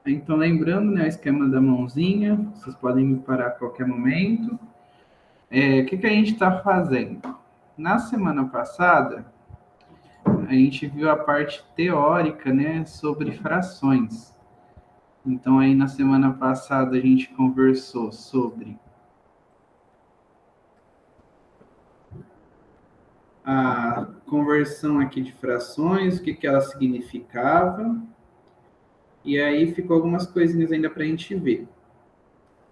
Então, lembrando, né, o esquema da mãozinha, vocês podem me parar a qualquer momento. O que a gente está fazendo? Na semana passada, a gente viu a parte teórica, né, sobre frações. Então, aí na semana passada a gente conversou sobre a conversão aqui de frações, o que ela significava, e aí ficou algumas coisinhas ainda para a gente ver.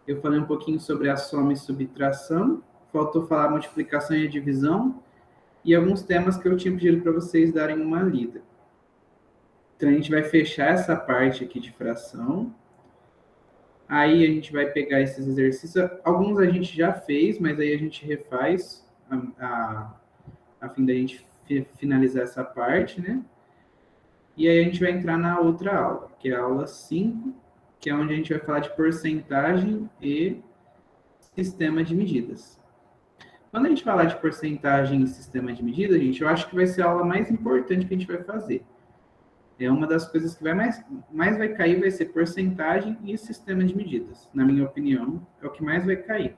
Eu falei um pouquinho sobre a soma e subtração, faltou falar multiplicação e divisão, e alguns temas que eu tinha pedido para vocês darem uma lida. Então, a gente vai fechar essa parte aqui de fração. Aí a gente vai pegar esses exercícios. Alguns a gente já fez, mas aí a gente refaz a fim da gente finalizar essa parte, né? E aí a gente vai entrar na outra aula, que é a aula 5, que é onde a gente vai falar de porcentagem e sistema de medidas. Quando a gente falar de porcentagem e sistema de medida, gente, eu acho que vai ser a aula mais importante que a gente vai fazer. É uma das coisas que mais vai cair, vai ser porcentagem e sistema de medidas. Na minha opinião, é o que mais vai cair.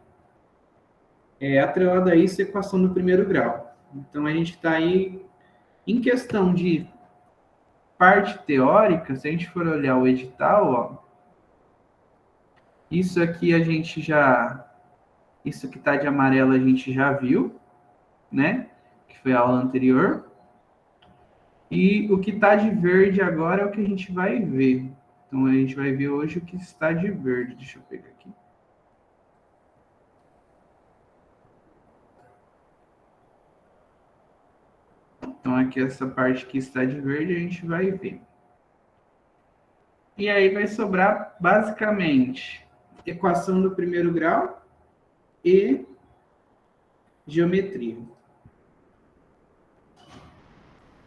Atrelado a isso, equação do primeiro grau. Então, a gente está aí, em questão de parte teórica, se a gente for olhar o edital, ó, isso aqui a gente já, isso que está de amarelo a gente já viu, né? Que foi a aula anterior. E o que está de verde agora é o que a gente vai ver. Então, a gente vai ver hoje o que está de verde. Deixa eu pegar aqui. Então, aqui essa parte que está de verde a gente vai ver. E aí vai sobrar, basicamente, equação do primeiro grau e geometria.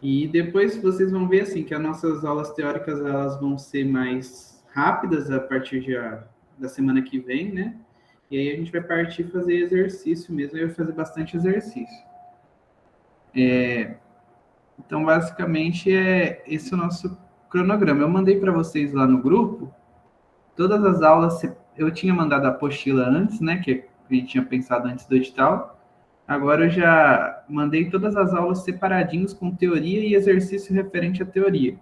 E depois vocês vão ver assim que as nossas aulas teóricas elas vão ser mais rápidas a partir da semana que vem, né? E aí a gente vai partir fazer exercício mesmo, eu vou fazer bastante exercício. Então, basicamente, esse é o nosso cronograma. Eu mandei para vocês lá no grupo, todas as aulas, eu tinha mandado a apostila antes, né, que a gente tinha pensado antes do edital. Agora eu já mandei todas as aulas separadinhos com teoria e exercício referente à teoria.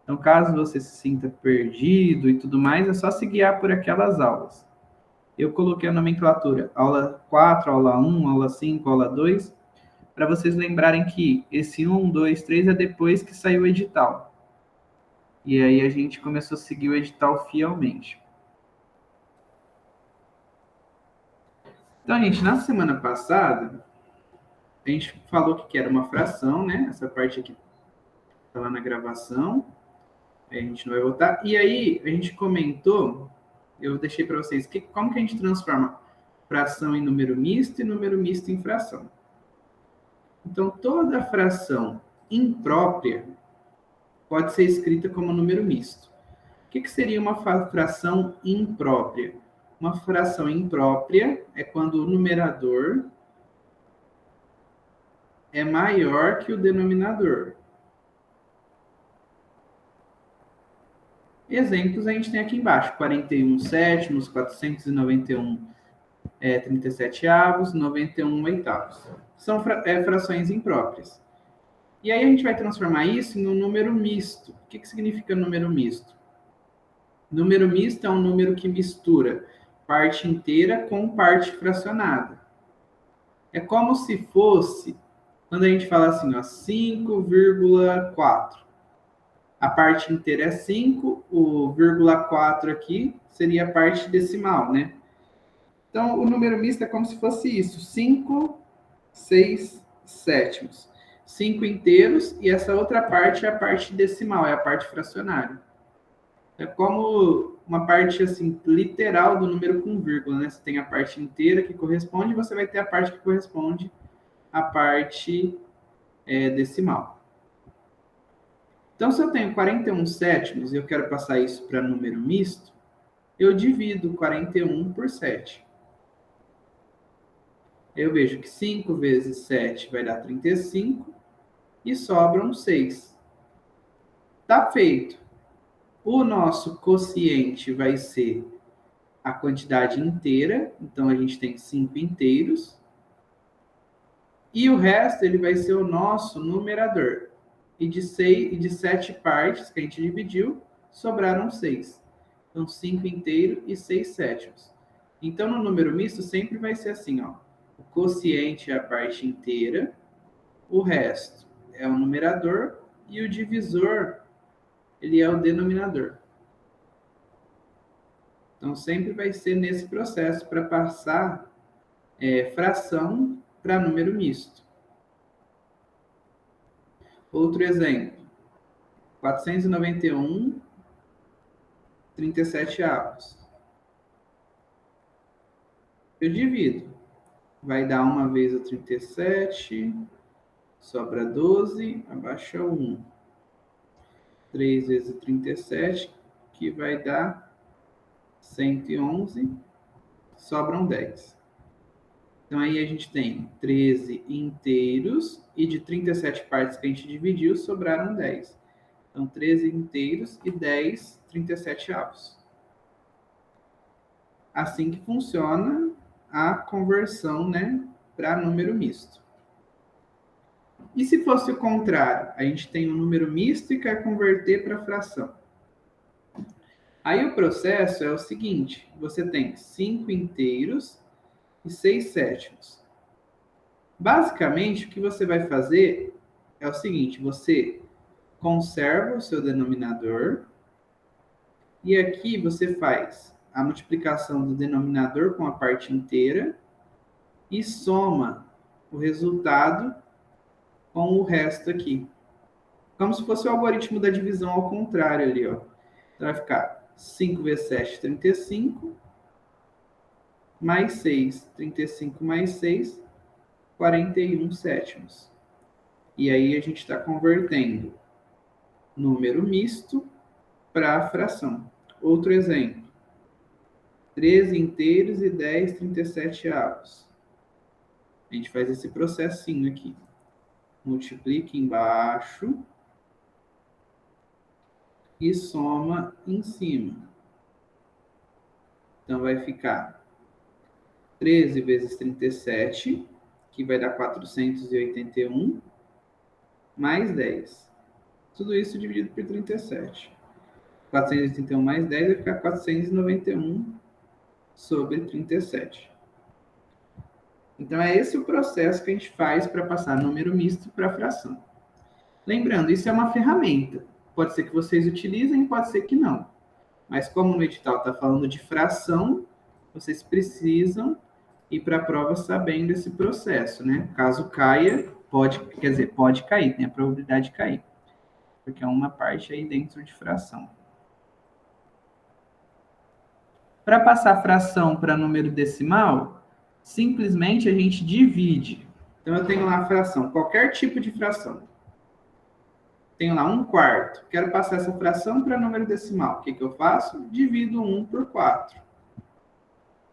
Então, caso você se sinta perdido e tudo mais, é só se guiar por aquelas aulas. Eu coloquei a nomenclatura aula 4, aula 1, aula 5, aula 2, para vocês lembrarem que esse 1, 2, 3 é depois que saiu o edital. E aí a gente começou a seguir o edital fielmente. Então, gente, na semana passada, a gente falou que era uma fração, né? Essa parte aqui está lá na gravação. A gente não vai voltar. E aí, a gente comentou, eu deixei para vocês, como que a gente transforma fração em número misto e número misto em fração. Então, toda fração imprópria pode ser escrita como número misto. O que seria uma fração imprópria? Uma fração imprópria é quando o numerador é maior que o denominador. Exemplos a gente tem aqui embaixo: 41 sétimos, 491 37 avos, 91 oitavos. São frações impróprias. E aí a gente vai transformar isso em um número misto. O que significa número misto? Número misto é um número que mistura parte inteira com parte fracionada. É como se fosse, quando a gente fala assim, ó, 5,4. A parte inteira é 5, o vírgula 4 aqui seria a parte decimal, né? Então, o número misto é como se fosse isso, 5, 6 sétimos. 5 inteiros, e essa outra parte é a parte decimal, é a parte fracionária. É como uma parte, assim, literal do número com vírgula, né? Você tem a parte inteira que corresponde, e você vai ter a parte que corresponde à parte decimal. Então, se eu tenho 41 sétimos e eu quero passar isso para número misto, eu divido 41 por 7. Eu vejo que 5 vezes 7 vai dar 35 e sobram 6. Tá feito. O nosso quociente vai ser a quantidade inteira, então a gente tem 5 inteiros. E o resto ele vai ser o nosso numerador. E de 7 partes que a gente dividiu, sobraram 6. Então, 5 inteiros e 6 sétimos. Então, no número misto, sempre vai ser assim, ó. O quociente é a parte inteira, o resto é o numerador e o divisor, ele é o denominador. Então, sempre vai ser nesse processo para passar fração para número misto. Outro exemplo, 491, 37 avos. Eu divido. Vai dar uma vez o 37, sobra 12, abaixa 1. 3 vezes o 37, que vai dar 111, sobram 10. Então, aí a gente tem 13 inteiros e de 37 partes que a gente dividiu, sobraram 10. Então, 13 inteiros e 10 37 avos. Assim que funciona a conversão, né, para número misto. E se fosse o contrário? A gente tem um número misto e quer converter para fração. Aí o processo é o seguinte, você tem 5 inteiros e 6 sétimos. Basicamente, o que você vai fazer é o seguinte, você conserva o seu denominador e aqui você faz a multiplicação do denominador com a parte inteira e soma o resultado com o resto aqui. Como se fosse o algoritmo da divisão ao contrário ali, ó. Então vai ficar 5 vezes 7, 35, mais 6, 35 mais 6, 41 sétimos. E aí a gente está convertendo número misto para fração. Outro exemplo. 13 inteiros e 10 37 avos. A gente faz esse processinho aqui. Multiplica embaixo e soma em cima. Então vai ficar 13 vezes 37, que vai dar 481, mais 10. Tudo isso dividido por 37. 481 mais 10 vai ficar 491 sobre 37. Então, é esse o processo que a gente faz para passar número misto para fração. Lembrando, isso é uma ferramenta. Pode ser que vocês utilizem, pode ser que não. Mas como no edital está falando de fração, vocês precisam ir para a prova sabendo esse processo, né? Caso caia, pode cair, tem a probabilidade de cair. Porque é uma parte aí dentro de fração. Para passar fração para número decimal, simplesmente a gente divide. Então, eu tenho lá a fração, qualquer tipo de fração. Tenho lá 1/4. Quero passar essa fração para número decimal. O que eu faço? Divido 1 por 4.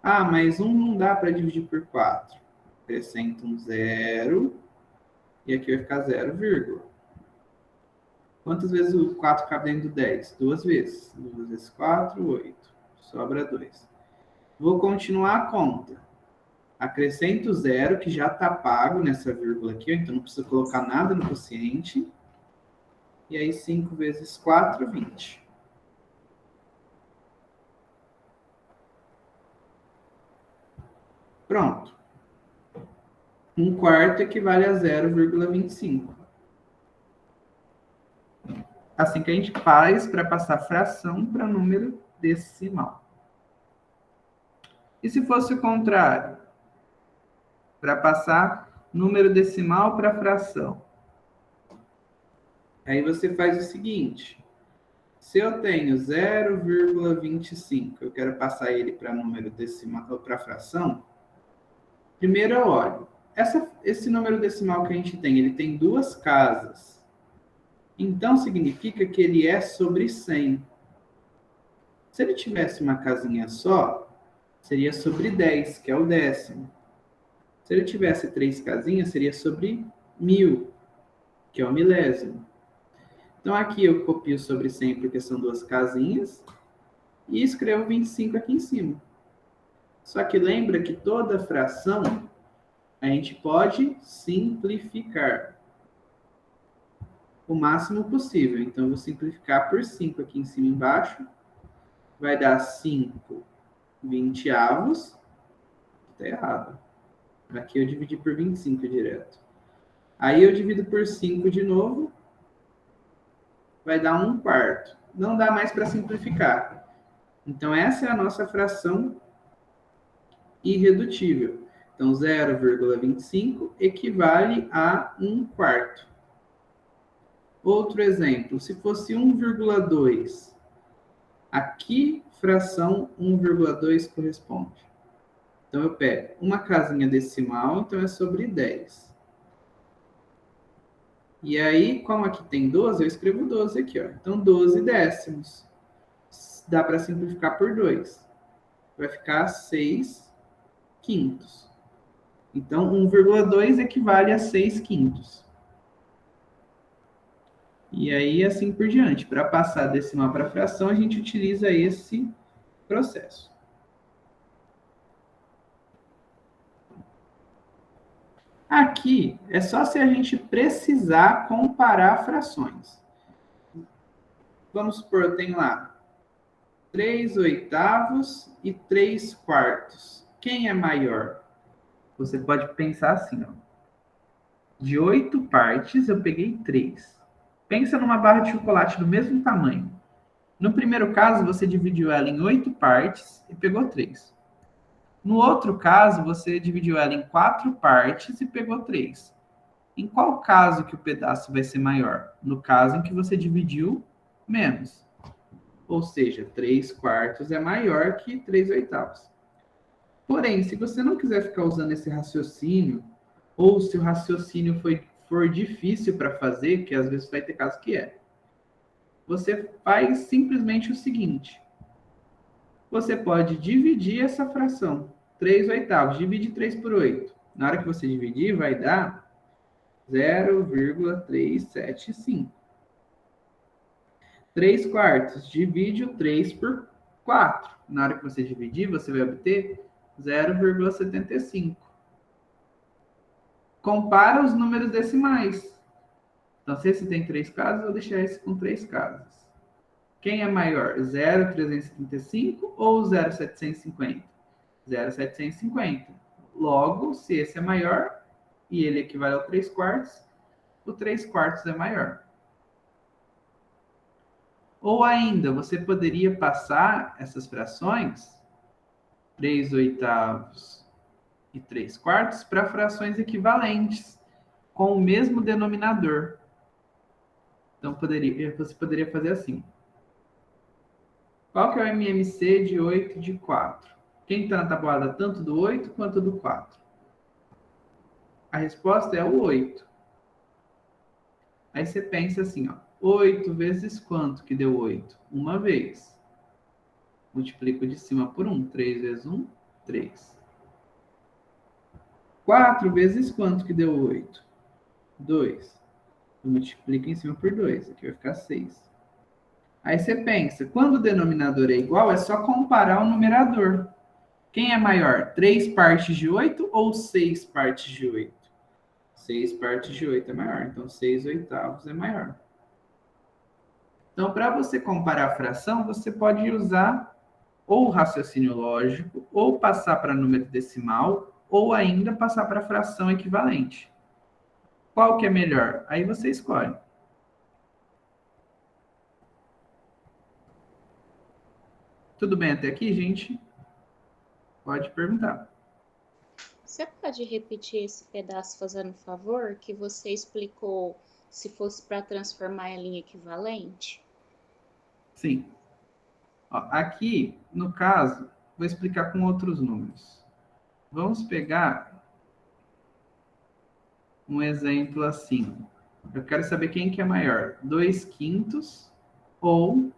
Ah, mas 1 não dá para dividir por 4. Acrescento um 0. E aqui vai ficar 0, vírgula. Quantas vezes o 4 cabe dentro do 10? 2 vezes. 2 vezes 4, 8. Sobra 2. Vou continuar a conta. Acrescento 0, que já está pago nessa vírgula aqui, então não precisa colocar nada no quociente. E aí 5 vezes 4, 20. Pronto. 1/4 equivale a 0,25. Assim que a gente faz para passar fração para número decimal. E se fosse o contrário? Para passar número decimal para fração. Aí você faz o seguinte. Se eu tenho 0,25, eu quero passar ele para número decimal ou para fração, primeiro eu olho. Esse número decimal que a gente tem, ele tem 2 casas. Então, significa que ele é sobre 100. Se ele tivesse uma casinha só, seria sobre 10, que é o décimo. Se ele tivesse 3 casinhas, seria sobre 1000, que é o milésimo. Então, aqui eu copio sobre 100, porque são duas casinhas, e escrevo 25 aqui em cima. Só que lembra que toda fração a gente pode simplificar o máximo possível. Então, eu vou simplificar por 5 aqui em cima e embaixo. Vai dar 5 vinteavos. Está errado. Aqui eu dividi por 25 direto. Aí eu divido por 5 de novo. Vai dar 1/4. Não dá mais para simplificar. Então, essa é a nossa fração irredutível. Então, 0,25 equivale a 1/4. Outro exemplo, se fosse 1,2, a que fração 1,2 corresponde? Então, eu pego uma casinha decimal, então é sobre 10. E aí, como aqui tem 12, eu escrevo 12 aqui, ó. Então, 12 décimos. Dá para simplificar por 2. Vai ficar 6 quintos. Então, 1,2 equivale a 6 quintos. E aí, assim por diante. Para passar decimal para fração, a gente utiliza esse processo. Aqui é só se a gente precisar comparar frações. Vamos supor, eu tenho lá 3/8 e 3/4. Quem é maior? Você pode pensar assim, ó. De 8 partes, eu peguei 3. Pensa numa barra de chocolate do mesmo tamanho. No primeiro caso, você dividiu ela em 8 partes e pegou 3. No outro caso, você dividiu ela em 4 partes e pegou 3. Em qual caso que o pedaço vai ser maior? No caso em que você dividiu menos. Ou seja, 3/4 é maior que 3/8. Porém, se você não quiser ficar usando esse raciocínio, ou se o raciocínio for difícil para fazer, que às vezes vai ter caso que é, você faz simplesmente o seguinte. Você pode dividir essa fração, 3/8. Divide 3 por 8. Na hora que você dividir, vai dar 0,375. 3/4. Divide o 3 por 4. Na hora que você dividir, você vai obter 0,75. Compara os números decimais. Então, se esse tem 3 casas, eu vou deixar esse com 3 casas. Quem é maior, 0,375 ou 0,750? 0,750. Logo, se esse é maior e ele equivale ao 3/4, o 3/4 é maior. Ou ainda, você poderia passar essas frações, 3/8 e 3/4, para frações equivalentes, com o mesmo denominador. Então, você poderia fazer assim. Qual que é o MMC de 8 de 4? Quem está na tabuada tanto do 8 quanto do 4? A resposta é o 8. Aí você pensa assim, ó. 8 vezes quanto que deu 8? Uma vez. Multiplico de cima por 1. 3 vezes 1, 3. 4 vezes quanto que deu 8? 2. Eu multiplico em cima por 2. Aqui vai ficar 6. Aí você pensa, quando o denominador é igual, é só comparar o numerador. Quem é maior? 3 partes de 8 ou 6 partes de 8? 6 partes de 8 é maior, então 6/8 é maior. Então, para você comparar a fração, você pode usar ou raciocínio lógico, ou passar para número decimal, ou ainda passar para fração equivalente. Qual que é melhor? Aí você escolhe. Tudo bem até aqui, gente? Pode perguntar. Você pode repetir esse pedaço fazendo um favor que você explicou se fosse para transformar ela em equivalente? Sim. Ó, aqui, no caso, vou explicar com outros números. Vamos pegar um exemplo assim. Eu quero saber quem que é maior, 2/5 ou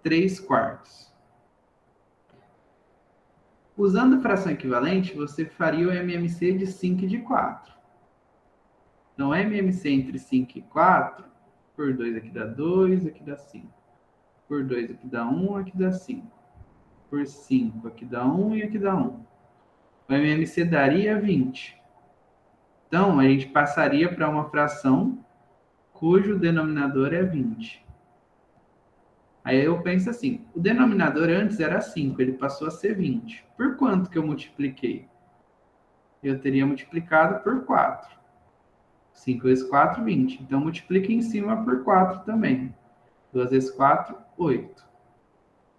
3/4. Usando fração equivalente, você faria o MMC de 5 e de 4. Então, MMC entre 5 e 4 Por 2 aqui dá 2, aqui dá 5. Por 2 aqui dá 1, aqui dá 5. Por 5 aqui dá 1 e aqui dá 1. O MMC daria 20. Então, a gente passaria para uma fração cujo denominador é 20. Aí eu penso assim, o denominador antes era 5, ele passou a ser 20. Por quanto que eu multipliquei? Eu teria multiplicado por 4. 5 vezes 4, 20. Então, multiplica em cima por 4 também. 2 vezes 4, 8.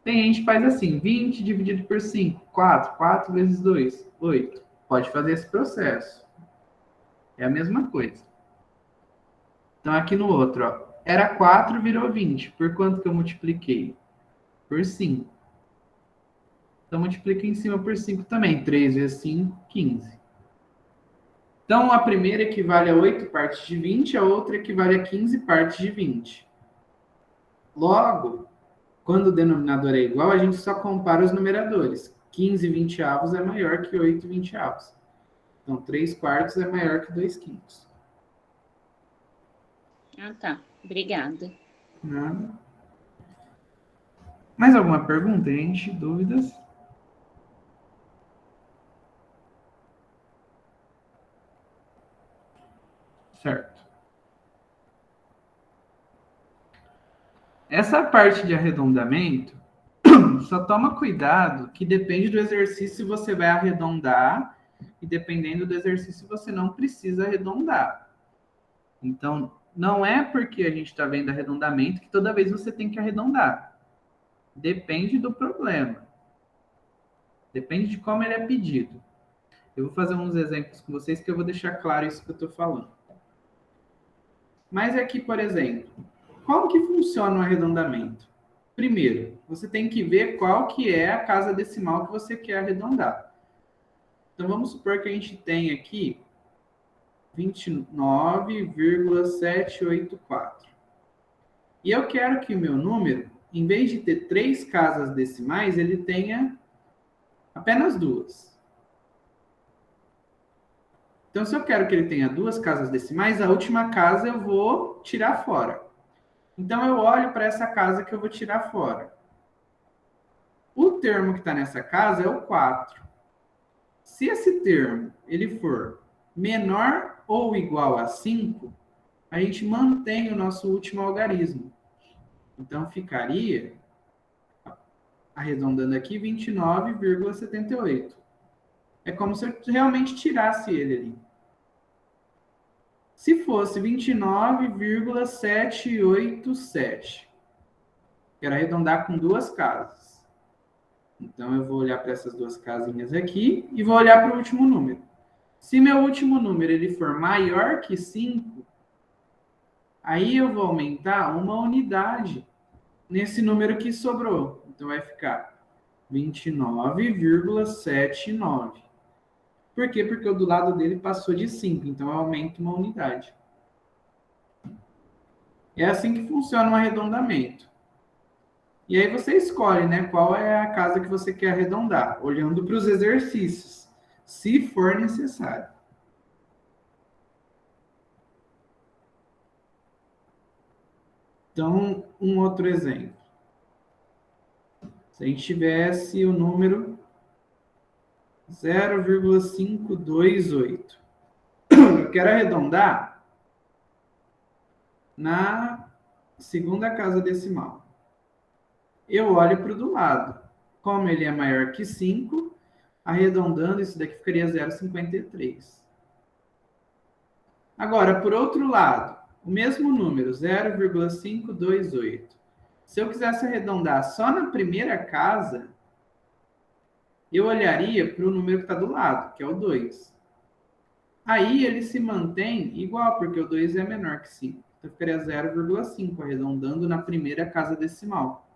Tem gente que faz assim, 20 dividido por 5, 4. 4 vezes 2, 8. Pode fazer esse processo. É a mesma coisa. Então, aqui no outro, ó, era 4, virou 20. Por quanto que eu multipliquei? Por 5. Então, multiplica em cima por 5 também. 3 vezes 5, 15. Então, a primeira equivale a 8 partes de 20, a outra equivale a 15 partes de 20. Logo, quando o denominador é igual, a gente só compara os numeradores. 15 vinteavos é maior que 8 vinteavos. Então, 3 quartos é maior que 2 quintos. Ah, tá. Obrigada. Nada. Mais alguma pergunta, gente? Dúvidas? Certo. Essa parte de arredondamento, só toma cuidado que depende do exercício você vai arredondar e dependendo do exercício você não precisa arredondar. Então, não é porque a gente está vendo arredondamento que toda vez você tem que arredondar. Depende do problema. Depende de como ele é pedido. Eu vou fazer uns exemplos com vocês que eu vou deixar claro isso que eu estou falando. Mas aqui, por exemplo, como que funciona o arredondamento? Primeiro, você tem que ver qual que é a casa decimal que você quer arredondar. Então, vamos supor que a gente tem aqui 29,784. E eu quero que o meu número, em vez de ter 3 casas decimais, ele tenha apenas 2. Então, se eu quero que ele tenha 2 casas decimais, a última casa eu vou tirar fora. Então, eu olho para essa casa que eu vou tirar fora. O termo que está nessa casa é o 4. Se esse termo ele for menor ou igual a 5, a gente mantém o nosso último algarismo. Então, ficaria, arredondando aqui, 29,78. É como se eu realmente tirasse ele ali. Se fosse 29,787, quero arredondar com 2 casas. Então, eu vou olhar para essas 2 casinhas aqui e vou olhar para o último número. Se meu último número ele for maior que 5, aí eu vou aumentar uma unidade nesse número que sobrou. Então, vai ficar 29,79. Por quê? Porque o do lado dele passou de 5, então eu aumento uma unidade. É assim que funciona o arredondamento. E aí você escolhe, né, qual é a casa que você quer arredondar, olhando para os exercícios, se for necessário. Então, um outro exemplo. Se a gente tivesse o número 0,528. Eu quero arredondar na segunda casa decimal. Eu olho para o do lado. Como ele é maior que 5, arredondando, isso daqui ficaria 0,53. Agora, por outro lado, o mesmo número, 0,528. Se eu quisesse arredondar só na primeira casa, eu olharia para o número que está do lado, que é o 2. Aí ele se mantém igual, porque o 2 é menor que 5. Então ficaria 0,5, arredondando na primeira casa decimal.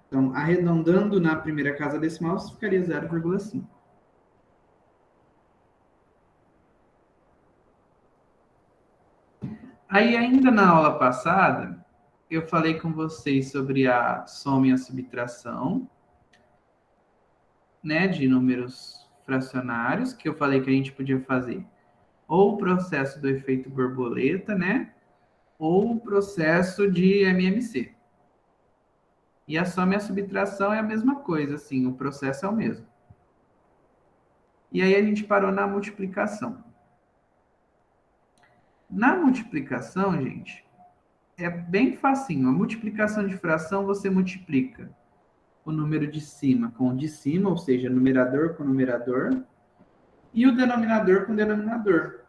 Então, arredondando na primeira casa decimal, ficaria 0,5. Aí, ainda na aula passada, eu falei com vocês sobre a soma e a subtração, né, de números fracionários, que eu falei que a gente podia fazer ou o processo do efeito borboleta, né? Ou o processo de MMC. E a soma e a subtração é a mesma coisa, assim, o processo é o mesmo. E aí a gente parou na multiplicação. Na multiplicação, gente, é bem facinho. A multiplicação de fração, você multiplica o número de cima com o de cima, ou seja, numerador com numerador, e o denominador com denominador.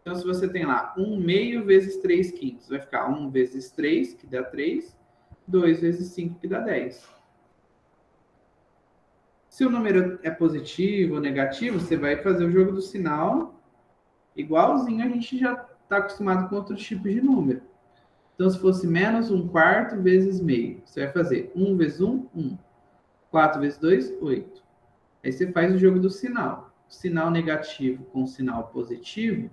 Então, se você tem lá 1 meio vezes 3 quintos, vai ficar 1 vezes 3, que dá 3, 2 vezes 5, que dá 10. Se o número é positivo ou negativo, você vai fazer o jogo do sinal igualzinho a gente já está acostumado com outros tipos de número. Então, se fosse menos 1/4 vezes meio, você vai fazer 1 vezes 1, 1. 4 vezes 2, 8. Aí você faz o jogo do sinal. Sinal negativo com sinal positivo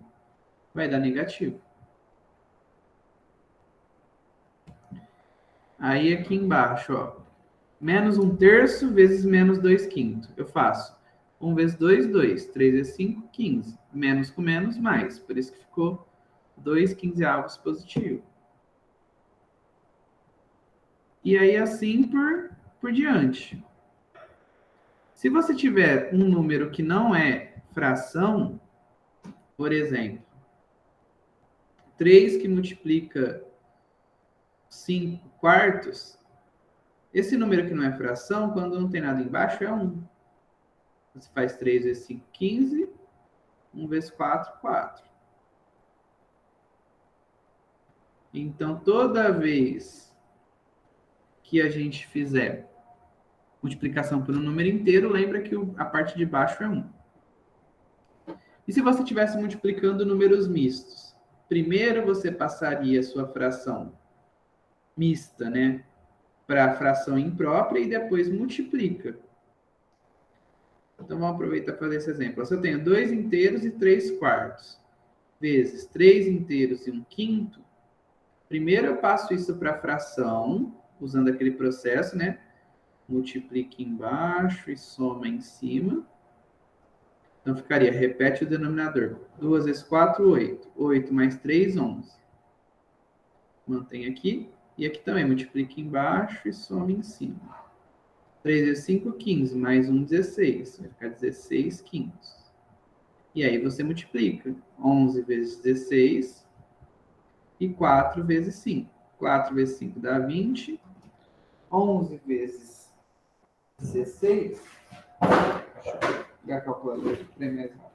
vai dar negativo. Aí aqui embaixo, ó, menos 1/3 vezes menos 2/5. Eu faço 1 vezes 2, 2. 3 vezes 5, 15. Menos com menos, mais. Por isso que ficou 2/15 positivo. E aí assim por diante. Se você tiver um número que não é fração, por exemplo, 3 que multiplica 5 quartos, esse número que não é fração, quando não tem nada embaixo, é 1. Você faz 3 vezes 5, 15. 1 vezes 4, 4. Então, toda vez que a gente fizer multiplicação por um número inteiro, lembra que a parte de baixo é 1. E se você estivesse multiplicando números mistos? Primeiro você passaria a sua fração mista, né, para a fração imprópria e depois multiplica. Então, vamos aproveitar para fazer esse exemplo. Se eu tenho 2 inteiros e 3 quartos, vezes 3 inteiros e 1/5, primeiro eu passo isso para a fração, usando aquele processo, né? Multiplica embaixo e soma em cima. Então, ficaria, repete o denominador. 2 vezes 4, 8. 8 mais 3, 11. Mantém aqui. E aqui também, multiplica embaixo e soma em cima. 3 vezes 5, 15. Mais 1, 16. Vai ficar 16 quintos. E aí você multiplica. 11 vezes 16 e 4 vezes 5. 4 vezes 5 dá 20. 11 vezes 16. Deixa eu pegar a calculadora aqui para mais rápido.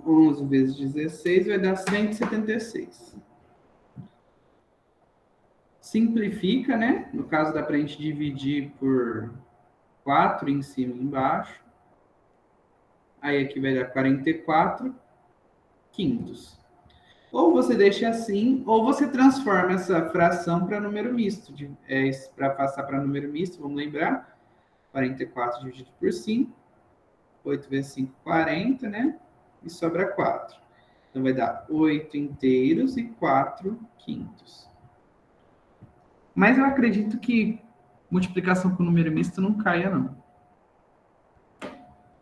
Onze vezes 16 vai dar 176. Simplifica, né? No caso, dá para a gente dividir por 4 em cima e embaixo. Aí aqui vai dar 44 quintos. Ou você deixa assim, ou você transforma essa fração para número misto. Para passar para número misto, vamos lembrar. 44 dividido por 5. 8 vezes 5, 40, né? E sobra 4. Então, vai dar 8 inteiros e 4 quintos. Mas eu acredito que multiplicação com número misto não caia, não.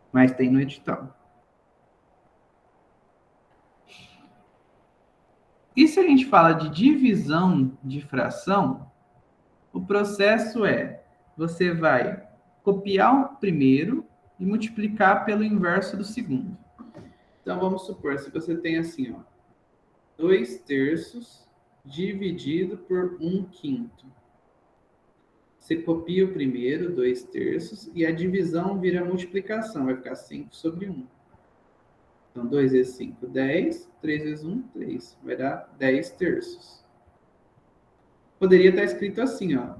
Mas tem no edital. E se a gente fala de divisão de fração, o processo é, você vai copiar o primeiro e multiplicar pelo inverso do segundo. Então, vamos supor, se você tem assim, ó, 2/3 dividido por 1/5. Você copia o primeiro, 2/3, e a divisão vira multiplicação, vai ficar 5 sobre 1. Então, 2 vezes 5, 10. 3 vezes 1, 3. Vai dar 10/3. Poderia estar escrito assim, ó.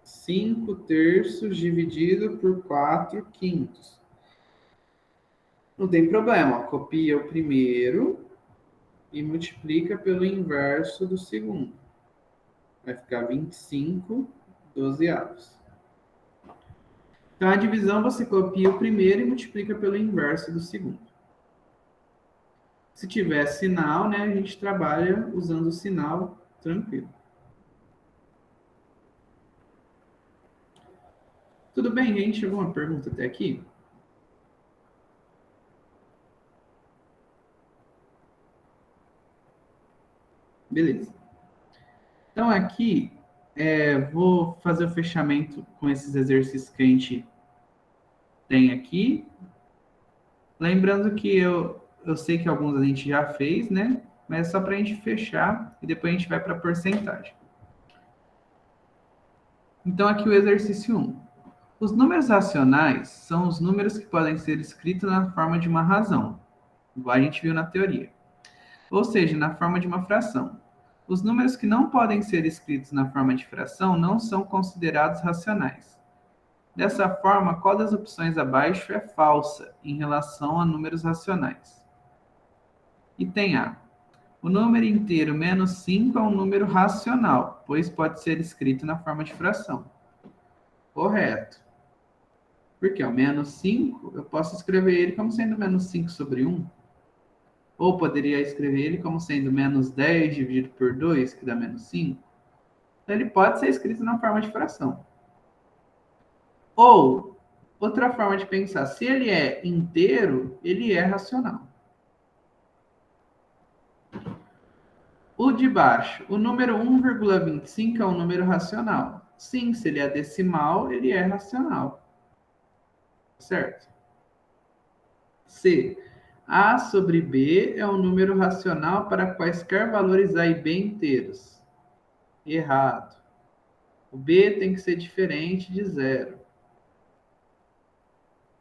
5/3 dividido por 4/5. Não tem problema, ó. Copia o primeiro e multiplica pelo inverso do segundo. Vai ficar 25 dozeavos. Então, a divisão você copia o primeiro e multiplica pelo inverso do segundo. Se tiver sinal, né, a gente trabalha usando o sinal tranquilo. Tudo bem, gente? Alguma pergunta até aqui? Beleza. Então, aqui, vou fazer o fechamento com esses exercícios que a gente tem aqui. Lembrando que eu sei que alguns a gente já fez, né? Mas é só para a gente fechar e depois a gente vai para a porcentagem. Então, aqui o exercício 1. Os números racionais são os números que podem ser escritos na forma de uma razão, igual a gente viu na teoria. Ou seja, na forma de uma fração. Os números que não podem ser escritos na forma de fração não são considerados racionais. Dessa forma, qual das opções abaixo é falsa em relação a números racionais? Item A. O número inteiro menos 5 é um número racional, pois pode ser escrito na forma de fração. Correto. Porque o menos 5, eu posso escrever ele como sendo menos 5 sobre 1. Ou poderia escrever ele como sendo menos 10 dividido por 2, que dá menos 5. Então, ele pode ser escrito na forma de fração. Ou, outra forma de pensar, se ele é inteiro, ele é racional. O de baixo, o número 1,25 é um número racional. Sim, se ele é decimal, ele é racional. Certo? C. A sobre B é um número racional para quaisquer valores A e B inteiros. Errado. O B tem que ser diferente de zero.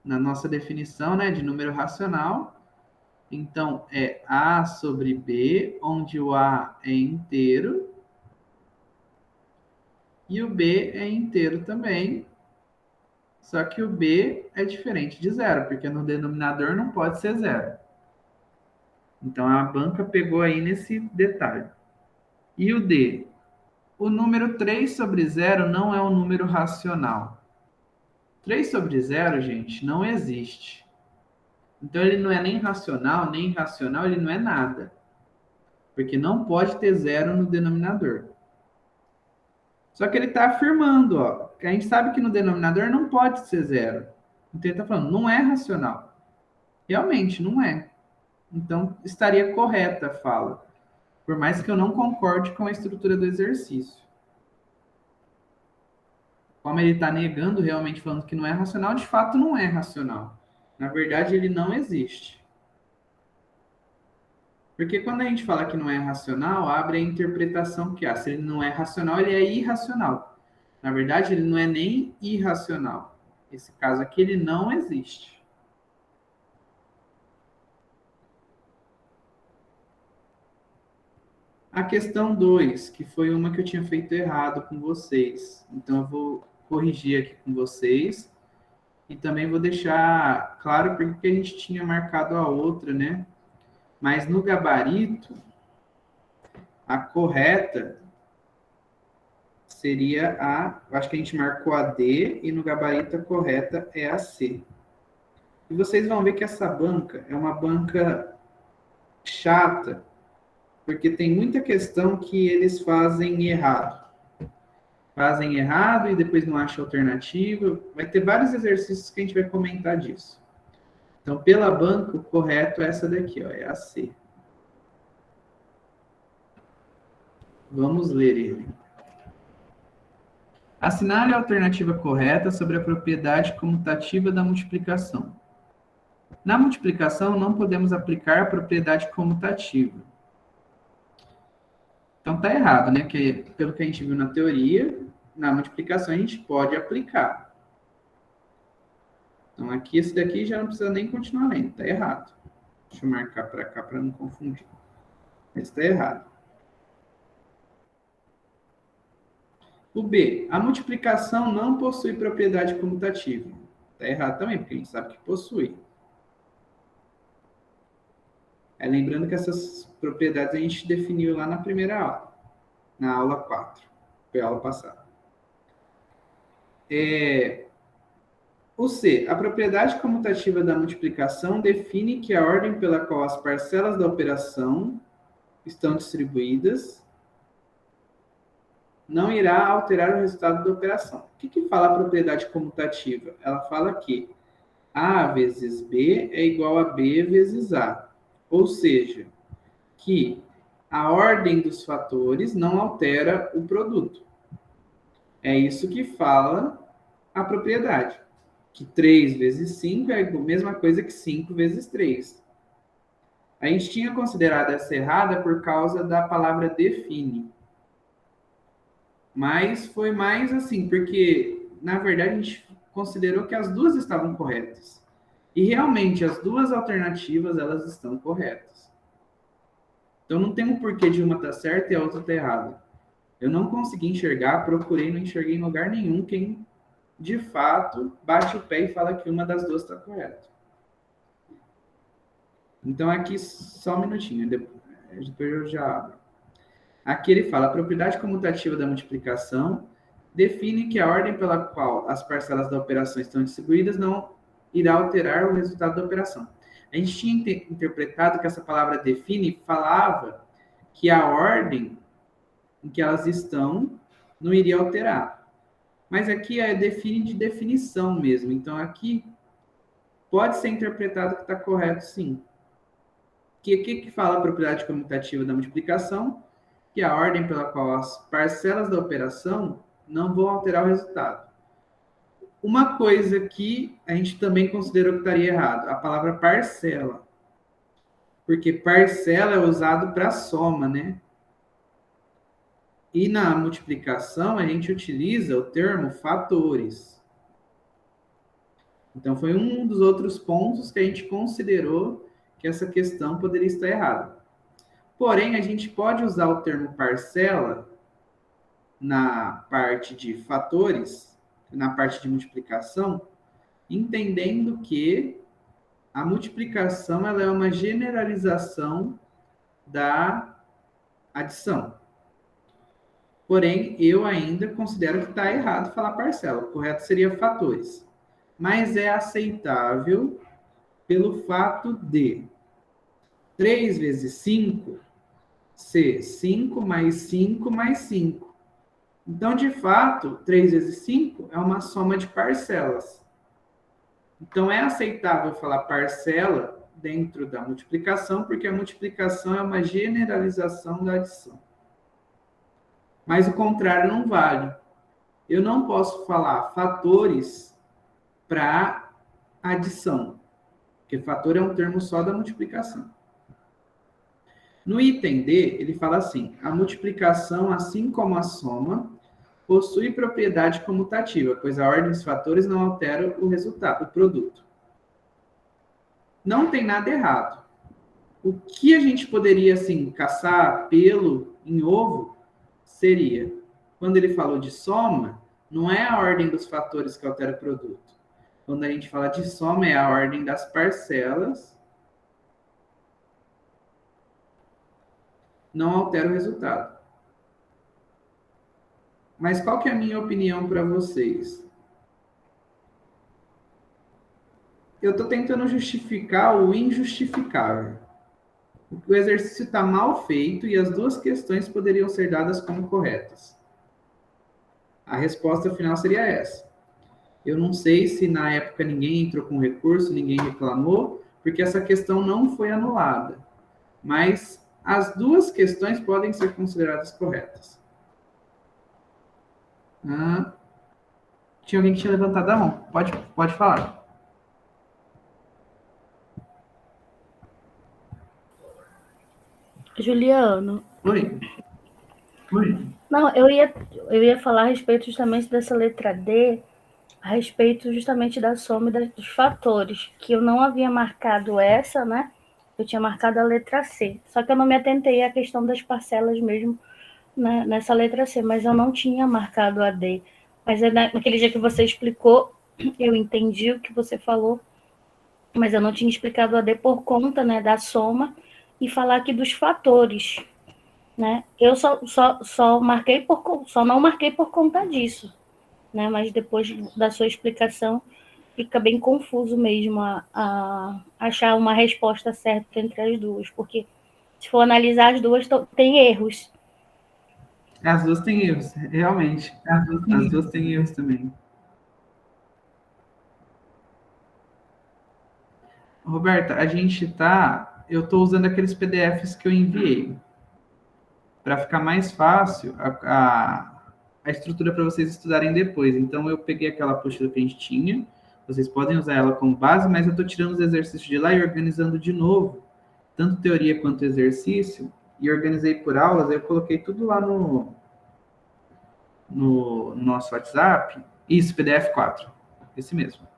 Na nossa definição, né, de número racional, então é A sobre B, onde o A é inteiro e o B é inteiro também, só que o B é diferente de zero, porque no denominador não pode ser zero. Então a banca pegou aí nesse detalhe. E o D? O número 3 sobre zero não é um número racional. 3 sobre zero, gente, não existe. Então ele não é nem racional, nem irracional, ele não é nada. Porque não pode ter zero no denominador. Só que ele está afirmando, ó, que a gente sabe que no denominador não pode ser zero. Então ele está falando, não é racional. Realmente, não é. Então estaria correta a fala. Por mais que eu não concorde com a estrutura do exercício. Como ele está negando, realmente falando que não é racional, de fato não é racional. Na verdade, ele não existe. Porque quando a gente fala que não é racional, abre a interpretação que se ele não é racional, ele é irracional. Na verdade, ele não é nem irracional. Esse caso aqui, ele não existe. A questão 2, que foi uma que eu tinha feito errado com vocês. Então, eu vou corrigir aqui com vocês. E também vou deixar claro porque a gente tinha marcado a outra, né? Mas no gabarito, a correta seria acho que a gente marcou a D e no gabarito a correta é a C. E vocês vão ver que essa banca é uma banca chata, porque tem muita questão que eles fazem errado. Fazem errado e depois não acham alternativa. Vai ter vários exercícios que a gente vai comentar disso. Então, pela banca, o correto é essa daqui, ó, é a C. Vamos ler ele. Assinale a alternativa correta sobre a propriedade comutativa da multiplicação. Na multiplicação, não podemos aplicar a propriedade comutativa. Então, está errado, né? Que, pelo que a gente viu na teoria, na multiplicação a gente pode aplicar. Então, aqui, esse daqui já não precisa nem continuar lendo. Está errado. Deixa eu marcar para cá para não confundir. Esse está errado. O B. A multiplicação não possui propriedade comutativa. Está errado também, porque a gente sabe que possui. Lembrando que essas propriedades a gente definiu lá na primeira aula, na aula 4. Foi a aula passada. O C, a propriedade comutativa da multiplicação define que a ordem pela qual as parcelas da operação estão distribuídas não irá alterar o resultado da operação. O que fala a propriedade comutativa? Ela fala que A vezes B é igual a B vezes A. Ou seja, que a ordem dos fatores não altera o produto. É isso que fala a propriedade. Que 3 vezes 5 é a mesma coisa que 5 vezes 3. A gente tinha considerado essa errada por causa da palavra define. Mas foi mais assim, porque, na verdade, a gente considerou que as duas estavam corretas. E, realmente, as duas alternativas, elas estão corretas. Então, não tem um porquê de uma estar certa e a outra estar errada. Eu não consegui enxergar, procurei, não enxerguei em lugar nenhum quem, de fato, bate o pé e fala que uma das duas está correta. Então, aqui, só um minutinho, depois eu já abro. Aqui ele fala, a propriedade comutativa da multiplicação define que a ordem pela qual as parcelas da operação estão distribuídas não irá alterar o resultado da operação. A gente tinha interpretado que essa palavra define falava que a ordem em que elas estão não iria alterar. Mas aqui é define de definição mesmo. Então, aqui pode ser interpretado que está correto, sim. O que fala a propriedade comutativa da multiplicação? Que a ordem pela qual as parcelas da operação não vão alterar o resultado. Uma coisa que a gente também considerou que estaria errado, a palavra parcela. Porque parcela é usado para soma, né? E na multiplicação a gente utiliza o termo fatores. Então foi um dos outros pontos que a gente considerou que essa questão poderia estar errada. Porém, a gente pode usar o termo parcela na parte de fatores, na parte de multiplicação, entendendo que a multiplicação ela é uma generalização da adição. Porém, eu ainda considero que está errado falar parcela. O correto seria fatores. Mas é aceitável pelo fato de 3 vezes 5 ser 5 mais 5 mais 5. Então, de fato, 3 vezes 5 é uma soma de parcelas. Então, é aceitável falar parcela dentro da multiplicação, porque a multiplicação é uma generalização da adição. Mas o contrário não vale. Eu não posso falar fatores para adição, porque fator é um termo só da multiplicação. No item D, ele fala assim, a multiplicação, assim como a soma, possui propriedade comutativa, pois a ordem dos fatores não altera o resultado, o produto. Não tem nada errado. O que a gente poderia, assim, caçar pelo em ovo seria, quando ele falou de soma, não é a ordem dos fatores que altera o produto. Quando a gente fala de soma, é a ordem das parcelas, não altera o resultado. Mas qual que é a minha opinião para vocês? Eu estou tentando justificar o injustificável. O exercício está mal feito e as duas questões poderiam ser dadas como corretas. A resposta final seria essa. Eu não sei se na época ninguém entrou com recurso, ninguém reclamou, porque essa questão não foi anulada. Mas as duas questões podem ser consideradas corretas. Tinha alguém que tinha levantado a mão. Pode falar. Juliano. Oi. Não, eu ia falar a respeito justamente dessa letra D, a respeito justamente da soma dos fatores, que eu não havia marcado essa, né? Eu tinha marcado a letra C. Só que eu não me atentei à questão das parcelas mesmo, né, nessa letra C, mas eu não tinha marcado a D. Mas naquele dia que você explicou, eu entendi o que você falou, mas eu não tinha explicado a D por conta, né, da soma e falar aqui dos fatores. né? Eu só não marquei por conta disso, né? Mas depois da sua explicação, fica bem confuso mesmo a achar uma resposta certa entre as duas, porque se for analisar as duas, tem erros. As duas têm erros, realmente. As duas têm erros também. Roberta, eu estou usando aqueles PDFs que eu enviei para ficar mais fácil a estrutura para vocês estudarem depois. Então, eu peguei aquela apostila que a gente tinha, vocês podem usar ela como base, mas eu estou tirando os exercícios de lá e organizando de novo, tanto teoria quanto exercício, e organizei por aulas, eu coloquei tudo lá no nosso WhatsApp. Isso, PDF 4, esse mesmo.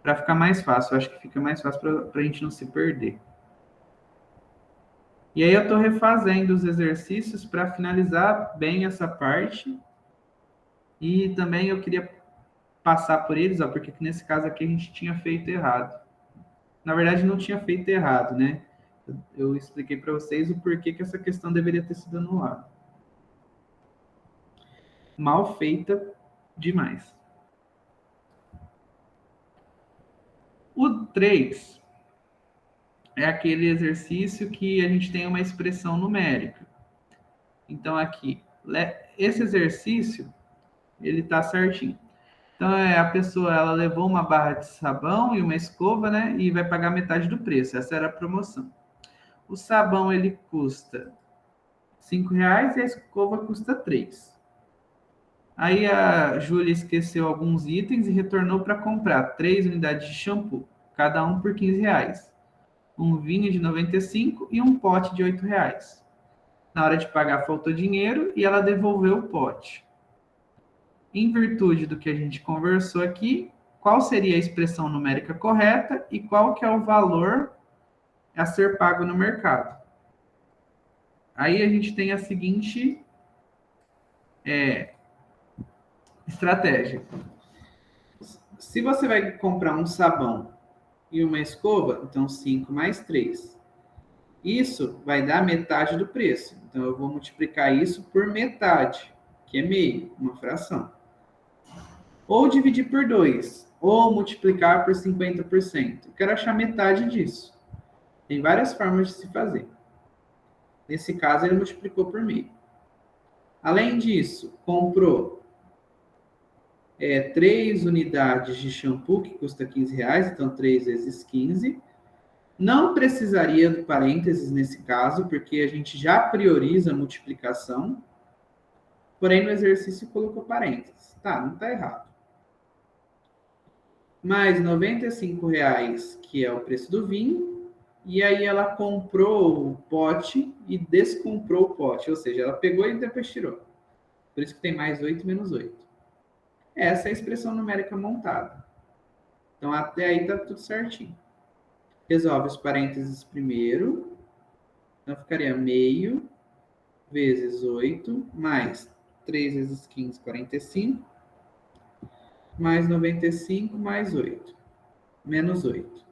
Para ficar mais fácil, eu acho que fica mais fácil para a gente não se perder. E aí eu estou refazendo os exercícios para finalizar bem essa parte. E também eu queria passar por eles, ó, porque nesse caso aqui a gente tinha feito errado. Na verdade, não tinha feito errado, né? Eu expliquei para vocês o porquê que essa questão deveria ter sido anulada. Mal feita demais. O 3 é aquele exercício que a gente tem uma expressão numérica. Então, aqui, esse exercício, ele está certinho. Então, a pessoa, ela levou uma barra de sabão e uma escova, né? E vai pagar metade do preço. Essa era a promoção. O sabão, ele custa R$ 5 e a escova custa 3. Aí a Júlia esqueceu alguns itens e retornou para comprar 3 unidades de shampoo, cada um por R$ 15. Um vinho de 95 e um pote de R$ 8. Na hora de pagar, faltou dinheiro e ela devolveu o pote. Em virtude do que a gente conversou aqui, qual seria a expressão numérica correta e qual que é o valor a ser pago no mercado? Aí a gente tem a seguinte estratégia. Se você vai comprar um sabão e uma escova, então 5 mais 3. Isso vai dar metade do preço. Então, eu vou multiplicar isso por metade, que é meio, uma fração. Ou dividir por 2, ou multiplicar por 50%. Eu quero achar metade disso. Tem várias formas de se fazer. Nesse caso, ele multiplicou por meio. Além disso, comprou 3 unidades de shampoo, que custa R$ 15, então 3 vezes 15. Não precisaria do parênteses nesse caso, porque a gente já prioriza a multiplicação. Porém, no exercício colocou parênteses. Tá, não está errado. Mais R$ 95, que é o preço do vinho. E aí ela comprou o pote e descomprou o pote. Ou seja, ela pegou e depois tirou. Por isso que tem mais 8 menos 8. Essa é a expressão numérica montada. Então, até aí está tudo certinho. Resolve os parênteses primeiro. Então, ficaria meio vezes 8, mais 3 vezes 15, 45, mais 95, mais 8, menos 8.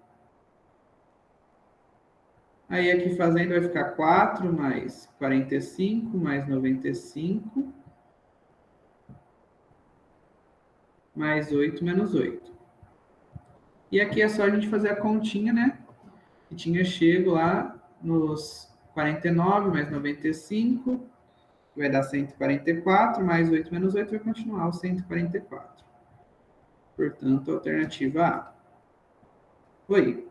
Aí, aqui fazendo, vai ficar 4 mais 45, mais 95, mais 8, menos 8. E aqui é só a gente fazer a continha, né? Que tinha chego lá nos 49 mais 95, vai dar 144, mais 8 menos 8 vai continuar o 144. Portanto, alternativa A. Oi.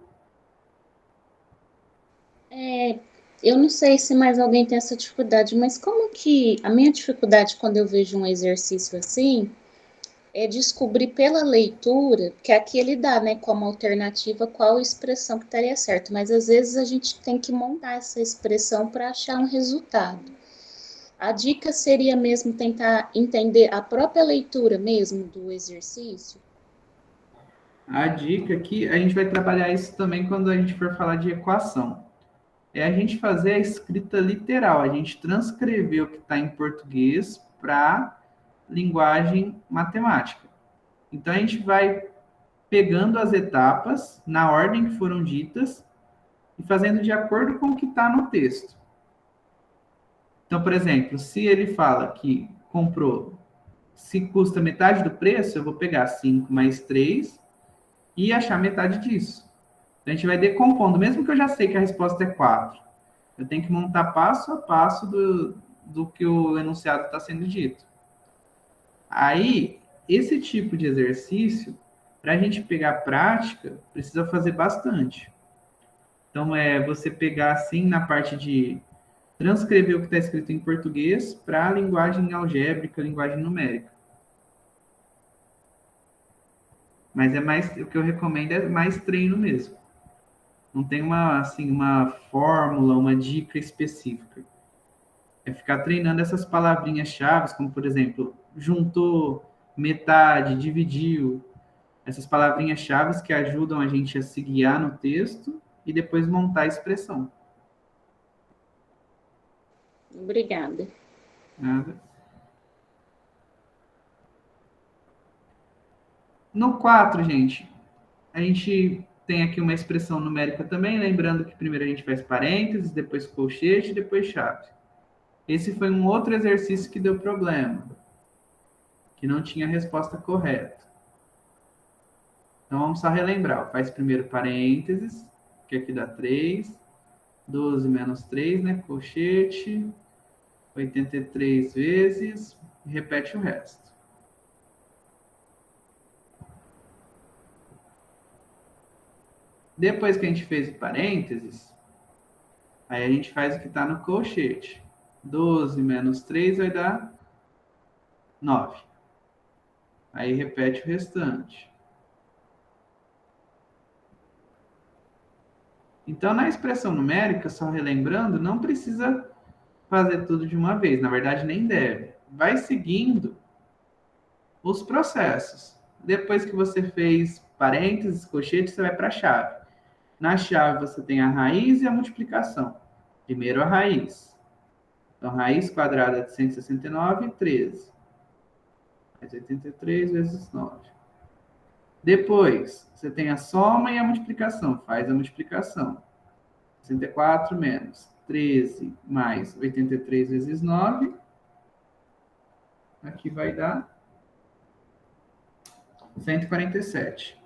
Eu não sei se mais alguém tem essa dificuldade, mas como que a minha dificuldade quando eu vejo um exercício assim é descobrir pela leitura, que aqui ele dá, né, como alternativa qual expressão que estaria certo, mas às vezes a gente tem que montar essa expressão para achar um resultado. A dica seria mesmo tentar entender a própria leitura mesmo do exercício? A dica aqui, a gente vai trabalhar isso também quando a gente for falar de equação. É a gente fazer a escrita literal, a gente transcrever o que está em português para linguagem matemática. Então, a gente vai pegando as etapas na ordem que foram ditas e fazendo de acordo com o que está no texto. Então, por exemplo, se ele fala que comprou, se custa metade do preço, eu vou pegar 5 mais 3 e achar metade disso. Então, a gente vai decompondo, mesmo que eu já sei que a resposta é 4. Eu tenho que montar passo a passo do que o enunciado está sendo dito. Aí, esse tipo de exercício, para a gente pegar prática, precisa fazer bastante. Então, é você pegar assim na parte de transcrever o que está escrito em português para a linguagem algébrica, linguagem numérica. Mas é mais, o que eu recomendo é mais treino mesmo. Não tem uma fórmula, uma dica específica. É ficar treinando essas palavrinhas-chave, como, por exemplo, juntou, metade, dividiu. Essas palavrinhas-chave que ajudam a gente a se guiar no texto e depois montar a expressão. Obrigada. Nada. No 4, gente, a gente tem aqui uma expressão numérica também, lembrando que primeiro a gente faz parênteses, depois colchete, depois chave. Esse foi um outro exercício que deu problema, que não tinha a resposta correta. Então, vamos só relembrar. Faz primeiro parênteses, que aqui dá 3. 12 menos 3, né? Colchete. 83 vezes. E repete o resto. Depois que a gente fez o parênteses, aí a gente faz o que está no colchete. 12 menos 3 vai dar 9. Aí repete o restante. Então, na expressão numérica, só relembrando, não precisa fazer tudo de uma vez. Na verdade, nem deve. Vai seguindo os processos. Depois que você fez parênteses, colchete, você vai para a chave. Na chave, você tem a raiz e a multiplicação. Primeiro a raiz. Então, raiz quadrada de 169, 13. Mais 83 vezes 9. Depois, você tem a soma e a multiplicação. Faz a multiplicação. 64 menos 13 mais 83 vezes 9. Aqui vai dar 147.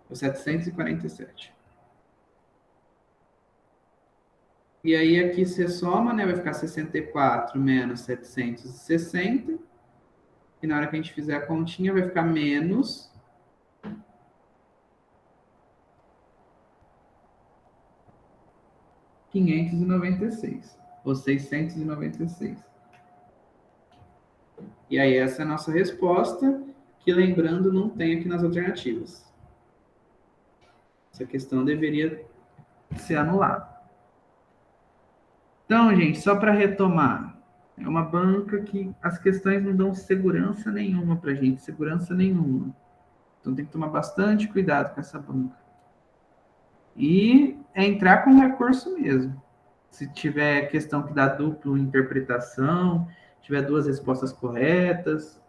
Ou 747. E aí aqui você soma, né? Vai ficar 64 menos 760. E na hora que a gente fizer a continha, vai ficar menos 596. Ou 696. E aí essa é a nossa resposta, que lembrando, não tem aqui nas alternativas. Essa questão deveria ser anulada. Então, gente, só para retomar, é uma banca que as questões não dão segurança nenhuma para a gente, segurança nenhuma. Então tem que tomar bastante cuidado com essa banca. E é entrar com recurso mesmo. Se tiver questão que dá dupla interpretação, tiver duas respostas corretas,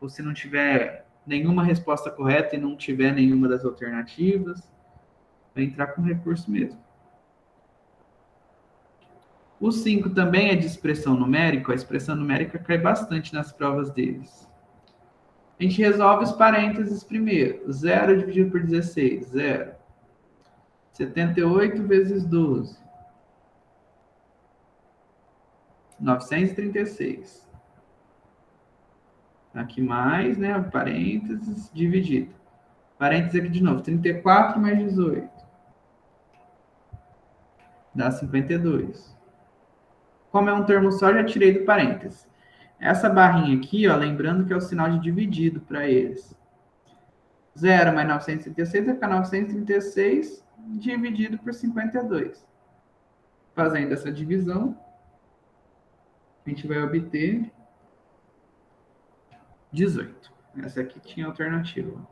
ou se não tiver nenhuma resposta correta e não tiver nenhuma das alternativas, vai entrar com recurso mesmo. O 5 também é de expressão numérica. A expressão numérica cai bastante nas provas deles. A gente resolve os parênteses primeiro. 0 dividido por 16, 0. 78 vezes 12. 936. Aqui mais, né? O parênteses dividido. Parênteses aqui de novo. 34 mais 18. Dá 52. Como é um termo só, já tirei do parênteses. Essa barrinha aqui, ó, lembrando que é o sinal de dividido para eles. 0 mais 936 vai ficar 936 dividido por 52. Fazendo essa divisão, a gente vai obter 18. Essa aqui tinha alternativa.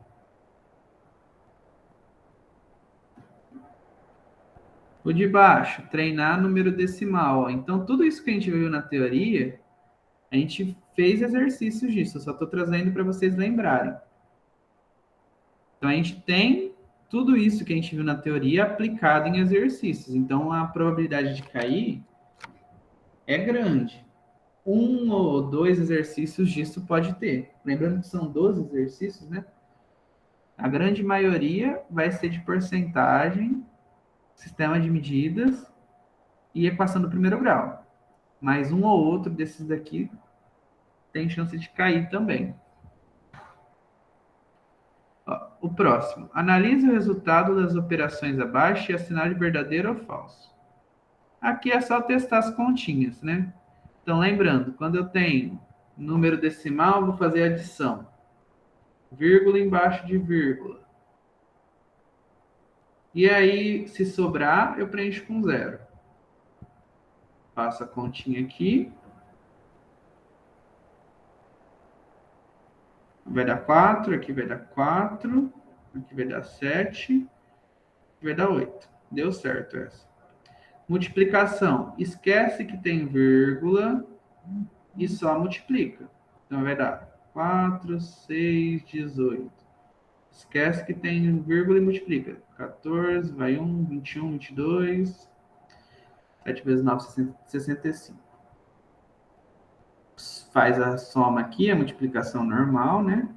O de baixo, treinar número decimal. Ó. Então, tudo isso que a gente viu na teoria, a gente fez exercícios disso. Eu só estou trazendo para vocês lembrarem. Então, a gente tem tudo isso que a gente viu na teoria aplicado em exercícios. Então, a probabilidade de cair é grande. 1 ou 2 exercícios disso pode ter. Lembrando que são 12 exercícios, né? A grande maioria vai ser de porcentagem, sistema de medidas e equação do primeiro grau. Mas um ou outro desses daqui tem chance de cair também. Ó, o próximo. Analise o resultado das operações abaixo e assinale verdadeiro ou falso. Aqui é só testar as continhas, né? Então, lembrando, quando eu tenho número decimal, vou fazer adição. Vírgula embaixo de vírgula. E aí, se sobrar, eu preencho com 0. Faço a continha aqui. Vai dar 4, aqui vai dar 4, aqui vai dar 7, vai dar 8. Deu certo essa. Multiplicação. Esquece que tem vírgula e só multiplica. Então vai dar 4, 6, 18. Esquece que tem vírgula e multiplica. 14, vai 1, 21, 22. 7 vezes 9, 65. Faz a soma aqui, a multiplicação normal, né?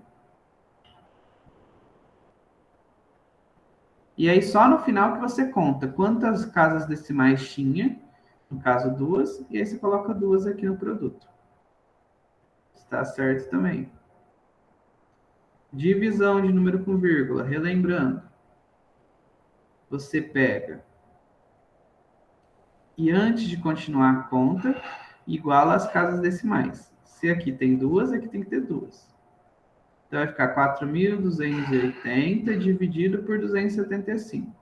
E aí, só no final que você conta quantas casas decimais tinha, no caso 2, e aí você coloca 2 aqui no produto. Está certo também. Divisão de número com vírgula, relembrando. Você pega e antes de continuar a conta, iguala as casas decimais. Se aqui tem 2, aqui tem que ter 2. Então, vai ficar 4.280 dividido por 275.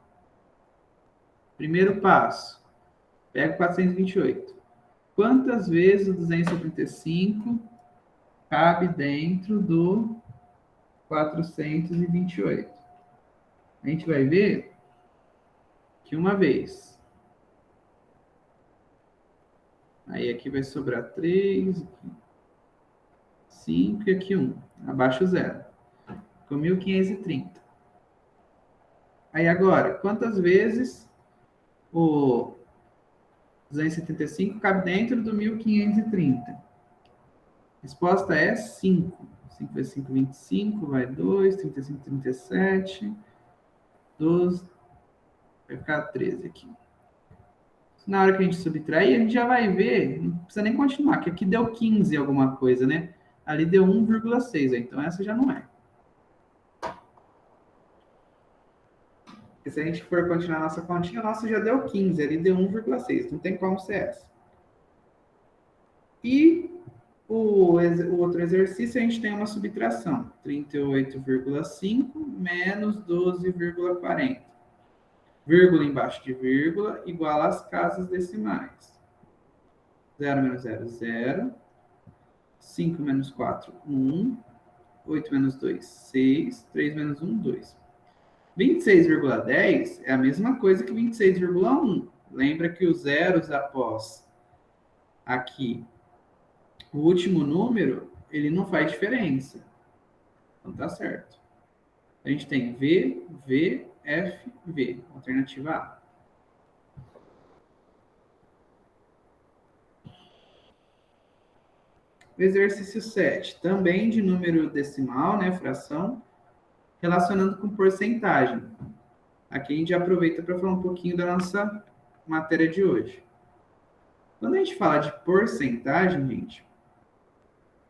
Primeiro passo. Pega 428. Quantas vezes o 275 cabe dentro do 428? A gente vai ver que uma vez. Aí aqui vai sobrar 3, 5 e aqui 1. Abaixo 0. Ficou 1.530. Aí agora, quantas vezes o 275 cabe dentro do 1.530? Resposta é 5. 5 vezes 5, 25, vai 2, 35, 37, 12, vai ficar 13 aqui. Na hora que a gente subtrair, a gente já vai ver, não precisa nem continuar, que aqui deu 15 alguma coisa, né? Ali deu 1,6, então essa já não é. Porque se a gente for continuar a nossa continha, a nossa já deu 15, ali deu 1,6, não tem como ser essa. E o outro exercício, a gente tem uma subtração, 38,5 menos 12,40. Vírgula embaixo de vírgula, igual às casas decimais. 0 menos 0, 0. 5 menos 4, 1. 8 menos 2, 6. 3 menos 1, 2. 26,10 é a mesma coisa que 26,1. Lembra que os zeros após aqui, o último número, ele não faz diferença. Então tá certo. A gente tem V, V, F, V. Alternativa A. Exercício 7, também de número decimal, né, fração, relacionando com porcentagem. Aqui a gente aproveita para falar um pouquinho da nossa matéria de hoje. Quando a gente fala de porcentagem, gente,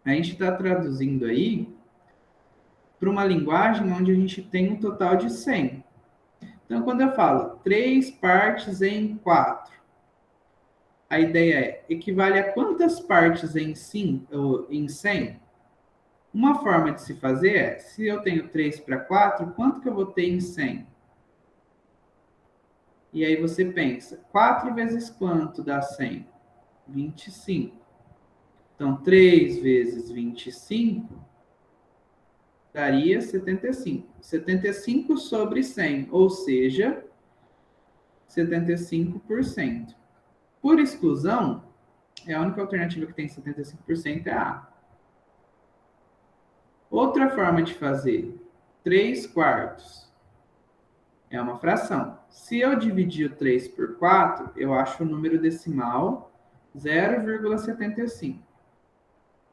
a gente está traduzindo aí para uma linguagem onde a gente tem um total de 100. Então, quando eu falo 3 partes em 4, a ideia é, equivale a quantas partes em 100? Uma forma de se fazer é, se eu tenho 3 para 4, quanto que eu vou ter em 100? E aí você pensa, 4 vezes quanto dá 100? 25. Então, 3 vezes 25 daria 75. 75 sobre 100, ou seja, 75%. Por exclusão, é a única alternativa que tem 75% é a A. Outra forma de fazer, 3 quartos, é uma fração. Se eu dividir o 3 por 4, eu acho o número decimal 0,75.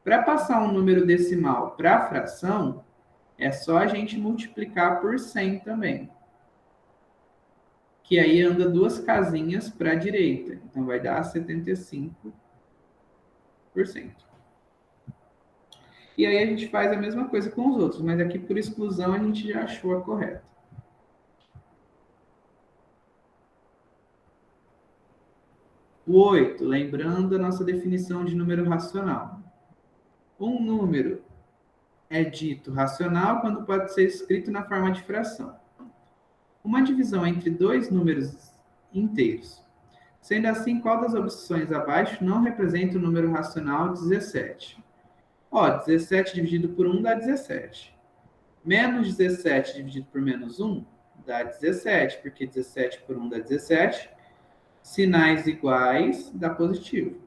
Para passar um número decimal para a fração, é só a gente multiplicar por 100 também. Que aí anda 2 casinhas para a direita. Então, vai dar 75%. E aí a gente faz a mesma coisa com os outros, mas aqui por exclusão a gente já achou a correta. O 8, lembrando a nossa definição de número racional. Um número é dito racional quando pode ser escrito na forma de fração. Uma divisão entre dois números inteiros. Sendo assim, qual das opções abaixo não representa o número racional 17? 17 dividido por 1 dá 17. Menos 17 dividido por menos 1 dá 17, porque 17 por 1 dá 17. Sinais iguais dá positivo.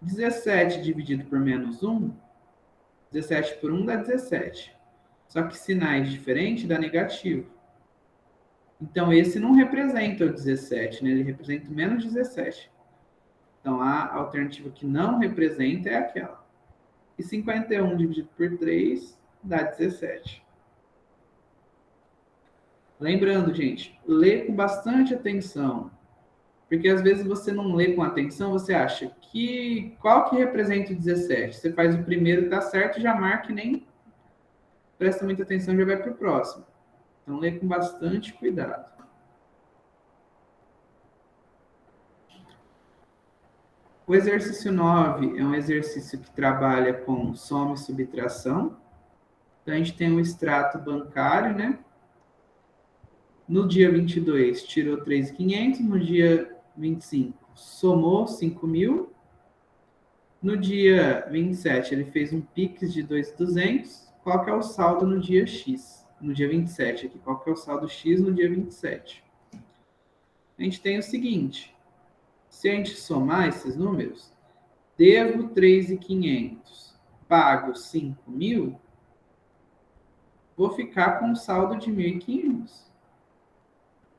17 dividido por menos 1, 17 por 1 dá 17. Só que sinais diferentes dá negativo. Então, esse não representa o 17, né? Ele representa o menos 17. Então, a alternativa que não representa é aquela. E 51 dividido por 3 dá 17. Lembrando, gente, lê com bastante atenção. Porque às vezes você não lê com atenção, você acha que qual que representa o 17? Você faz o primeiro, tá certo, já marca e nem presta muita atenção, já vai para o próximo. Então, lê com bastante cuidado. O exercício 9 é um exercício que trabalha com soma e subtração. Então, a gente tem um extrato bancário, né? No dia 22, tirou 3.500. No dia 25, somou 5.000. No dia 27, ele fez um Pix de 2.200. Qual que é o saldo no dia X? No dia 27 aqui. Qual que é o saldo X no dia 27? A gente tem o seguinte. Se a gente somar esses números, devo 3.500, pago 5.000, vou ficar com um saldo de 1.500.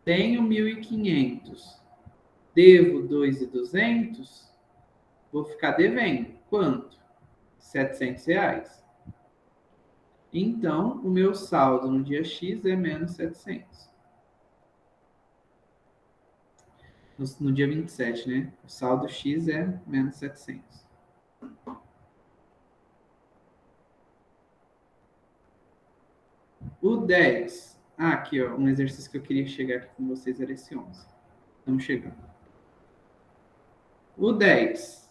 Tenho 1.500, devo 2.200, vou ficar devendo. Quanto? R$700. Então, o meu saldo no dia X é menos 700. No dia 27, né? O saldo X é menos 700. O 10. Aqui, ó, um exercício que eu queria chegar aqui com vocês era esse 11. Estamos chegando. O 10.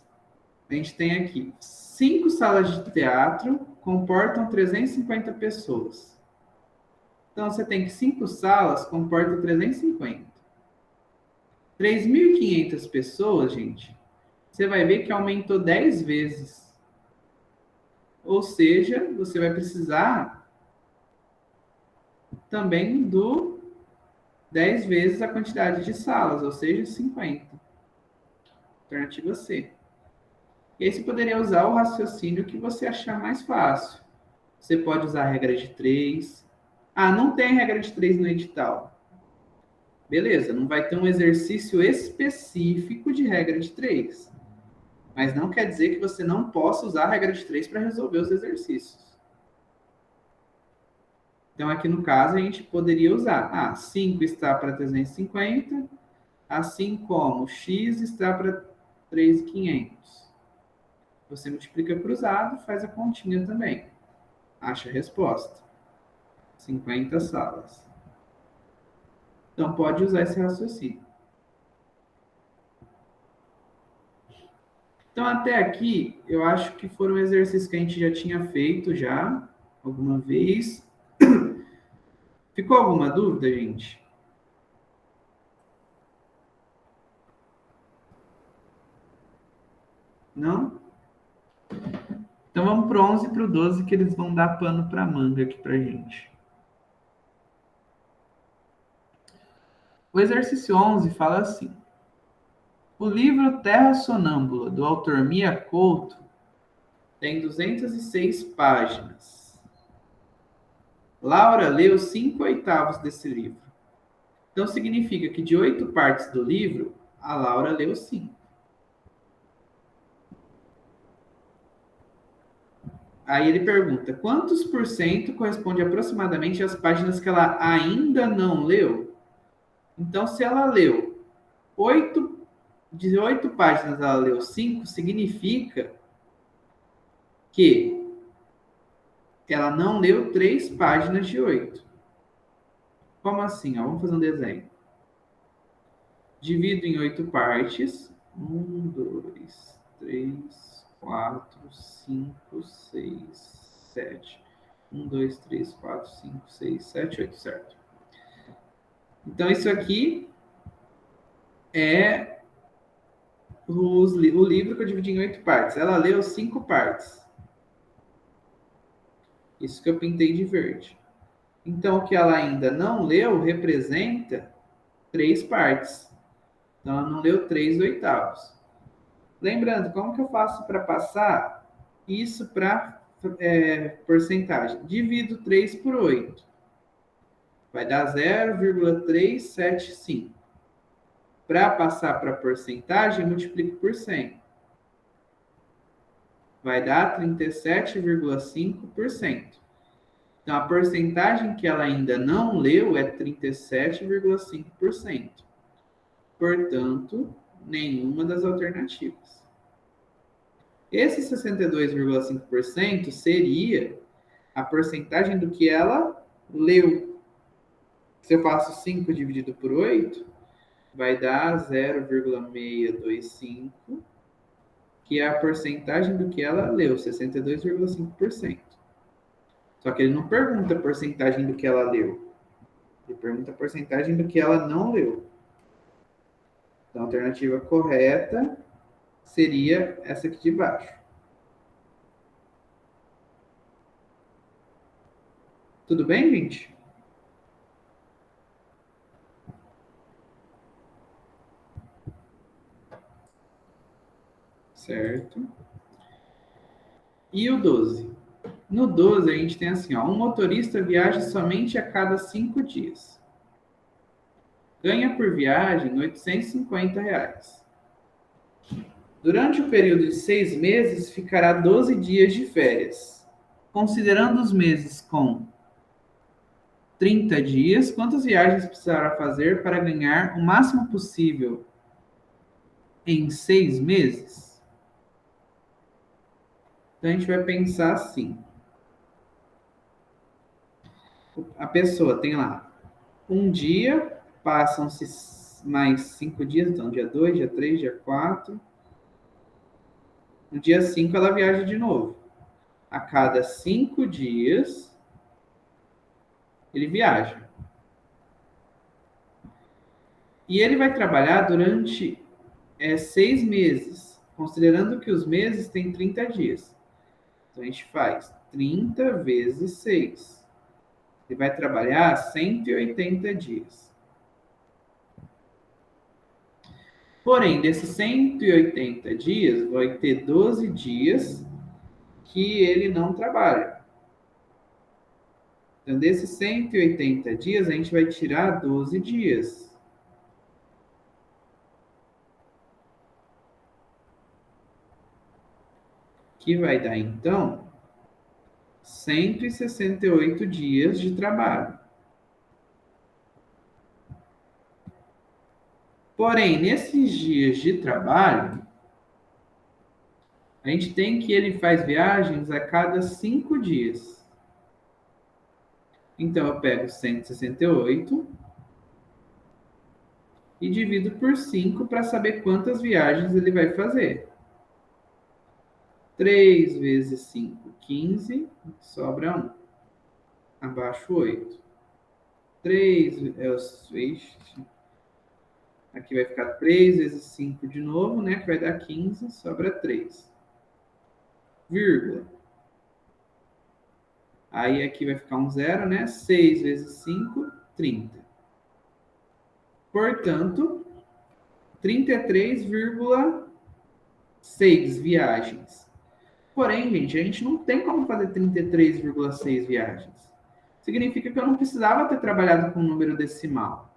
A gente tem aqui 5 salas de teatro comportam 350 pessoas. Então, você tem que 5 salas comportam 350. 3.500 pessoas, gente, você vai ver que aumentou 10 vezes. Ou seja, você vai precisar também do 10 vezes a quantidade de salas, ou seja, 50. Alternativa C. E aí você poderia usar o raciocínio que você achar mais fácil. Você pode usar a regra de 3. Não tem regra de 3 no edital. Beleza, não vai ter um exercício específico de regra de 3. Mas não quer dizer que você não possa usar a regra de 3 para resolver os exercícios. Então, aqui no caso, a gente poderia usar. 5 está para 350, assim como x está para 3.500. Você multiplica cruzado, faz a continha também. Acha a resposta. 50 salas. Então, pode usar esse raciocínio. Então, até aqui, eu acho que foram exercícios que a gente já tinha feito já, alguma vez. Ficou alguma dúvida, gente? Não? Então, vamos para o 11 e para o 12, que eles vão dar pano para manga aqui para a gente. O exercício 11 fala assim. O livro Terra Sonâmbula, do autor Mia Couto, tem 206 páginas. Laura leu 5/8 desse livro. Então, significa que de 8 partes do livro, a Laura leu 5. Aí ele pergunta, quantos por cento corresponde aproximadamente às páginas que ela ainda não leu? Então, se ela leu de 8 páginas, ela leu 5, significa que ela não leu 3 páginas de 8. Como assim? Vamos fazer um desenho. Divido em 8 partes. 1, 2, 3, 4, 5, 6, 7. 1, 2, 3, 4, 5, 6, 7, 8, certo? Então, isso aqui é o livro que eu dividi em 8 partes. Ela leu 5 partes. Isso que eu pintei de verde. Então, o que ela ainda não leu representa 3 partes. Então, ela não leu 3/8. Lembrando, como que eu faço para passar isso para porcentagem? Divido 3 por 8. Vai dar 0,375. Para passar para porcentagem, multiplico por 100. Vai dar 37,5%. Então, a porcentagem que ela ainda não leu é 37,5%. Portanto, nenhuma das alternativas. Esse 62,5% seria a porcentagem do que ela leu. Se eu faço 5 dividido por 8, vai dar 0,625, que é a porcentagem do que ela leu, 62,5%. Só que ele não pergunta a porcentagem do que ela leu. Ele pergunta a porcentagem do que ela não leu. Então, a alternativa correta seria essa aqui de baixo. Tudo bem, gente? Certo. E o 12? No 12, a gente tem assim, ó, um motorista viaja somente a cada 5 dias. Ganha por viagem R$ 850. Durante o período de 6 meses, ficará 12 dias de férias. Considerando os meses com 30 dias, quantas viagens precisará fazer para ganhar o máximo possível em 6 meses? Então, a gente vai pensar assim. A pessoa tem lá um dia, passam-se mais 5 dias, então dia 2, dia 3, dia 4. No dia 5 ela viaja de novo. A cada 5 dias ele viaja. E ele vai trabalhar durante 6 meses, considerando que os meses têm 30 dias. Então a gente faz 30 vezes 6. Ele vai trabalhar 180 dias. Porém, desses 180 dias, vai ter 12 dias que ele não trabalha. Então, desses 180 dias, a gente vai tirar 12 dias. Que vai dar, então, 168 dias de trabalho. Porém, nesses dias de trabalho, a gente tem que ele faz viagens a cada 5 dias. Então, eu pego 168 e divido por 5 para saber quantas viagens ele vai fazer. 3 vezes 5, 15, sobra 1. Abaixo 8. 3, aqui vai ficar 3 vezes 5 de novo, né? Que vai dar 15, sobra 3. Vírgula. Aí aqui vai ficar um 0, né? 6 vezes 5, 30. Portanto, 33,6 viagens. Porém, gente, a gente não tem como fazer 33,6 viagens. Significa que eu não precisava ter trabalhado com um número decimal.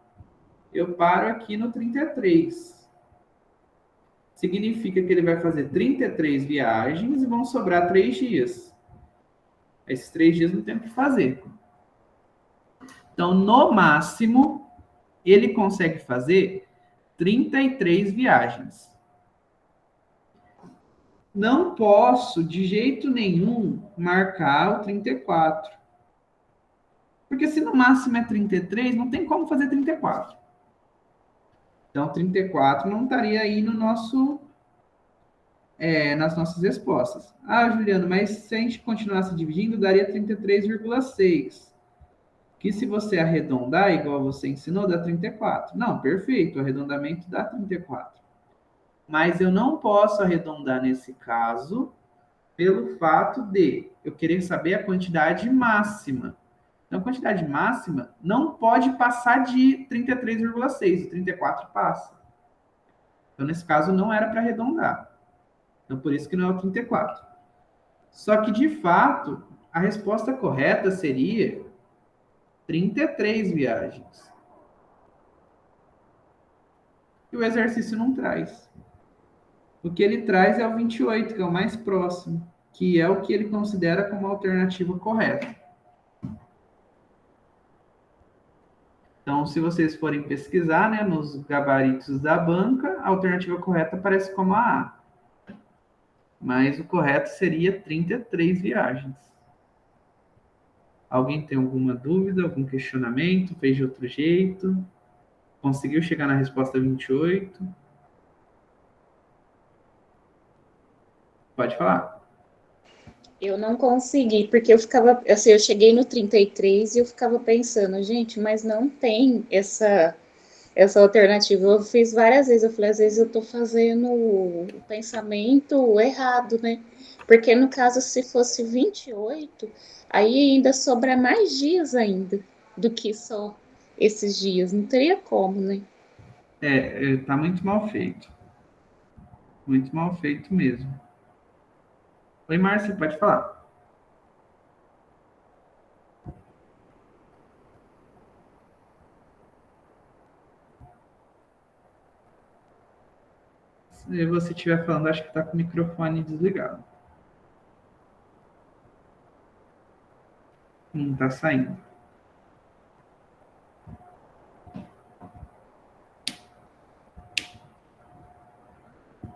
Eu paro aqui no 33. Significa que ele vai fazer 33 viagens e vão sobrar 3 dias. Esses 3 dias não tem o que fazer. Então, no máximo, ele consegue fazer 33 viagens. Não posso, de jeito nenhum, marcar o 34. Porque se no máximo é 33, não tem como fazer 34. Então, 34 não estaria aí no nosso, nas nossas respostas. Ah, Juliano, mas se a gente continuasse dividindo, daria 33,6. Que se você arredondar, igual você ensinou, dá 34. Não, perfeito, o arredondamento dá 34. Mas eu não posso arredondar nesse caso pelo fato de eu querer saber a quantidade máxima. Então, a quantidade máxima não pode passar de 33,6. O 34 passa. Então, nesse caso, não era para arredondar. Então, por isso que não é o 34. Só que, de fato, a resposta correta seria 33 viagens. E o exercício não traz. O que ele traz é o 28, que é o mais próximo, que é o que ele considera como a alternativa correta. Então, se vocês forem pesquisar, né, nos gabaritos da banca, a alternativa correta aparece como a A. Mas o correto seria 33 viagens. Alguém tem alguma dúvida, algum questionamento? Fez de outro jeito? Conseguiu chegar na resposta 28? Pode falar. Eu não consegui, porque eu ficava, assim, eu cheguei no 33 e eu ficava pensando, gente, mas não tem essa alternativa. Eu fiz várias vezes, eu falei, às vezes eu tô fazendo o pensamento errado, né? Porque no caso, se fosse 28, aí ainda sobra mais dias ainda do que só esses dias. Não teria como, né? Tá muito mal feito. Muito mal feito mesmo. Oi, Márcia, pode falar. Se você estiver falando, acho que está com o microfone desligado. Não está saindo.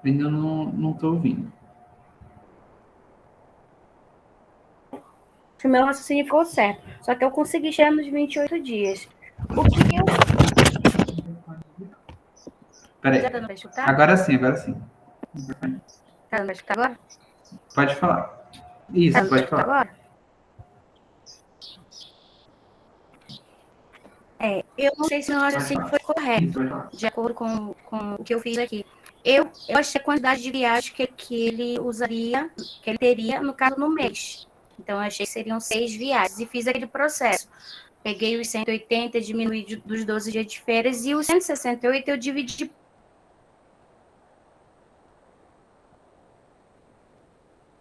Ainda não estou ouvindo. O meu raciocínio ficou certo. Só que eu consegui chegar nos 28 dias. O que eu... Peraí. Agora sim. Tá dando para escutar agora? Pode falar. Isso, pode falar. Agora? Eu não sei se o meu raciocínio foi correto, de acordo com o que eu fiz aqui. Eu achei a quantidade de viagens que ele usaria, que ele teria, no caso, no mês. Então, eu achei que seriam 6 viagens. E fiz aquele processo. Peguei os 180, diminui dos 12 dias de férias, e os 168 eu dividi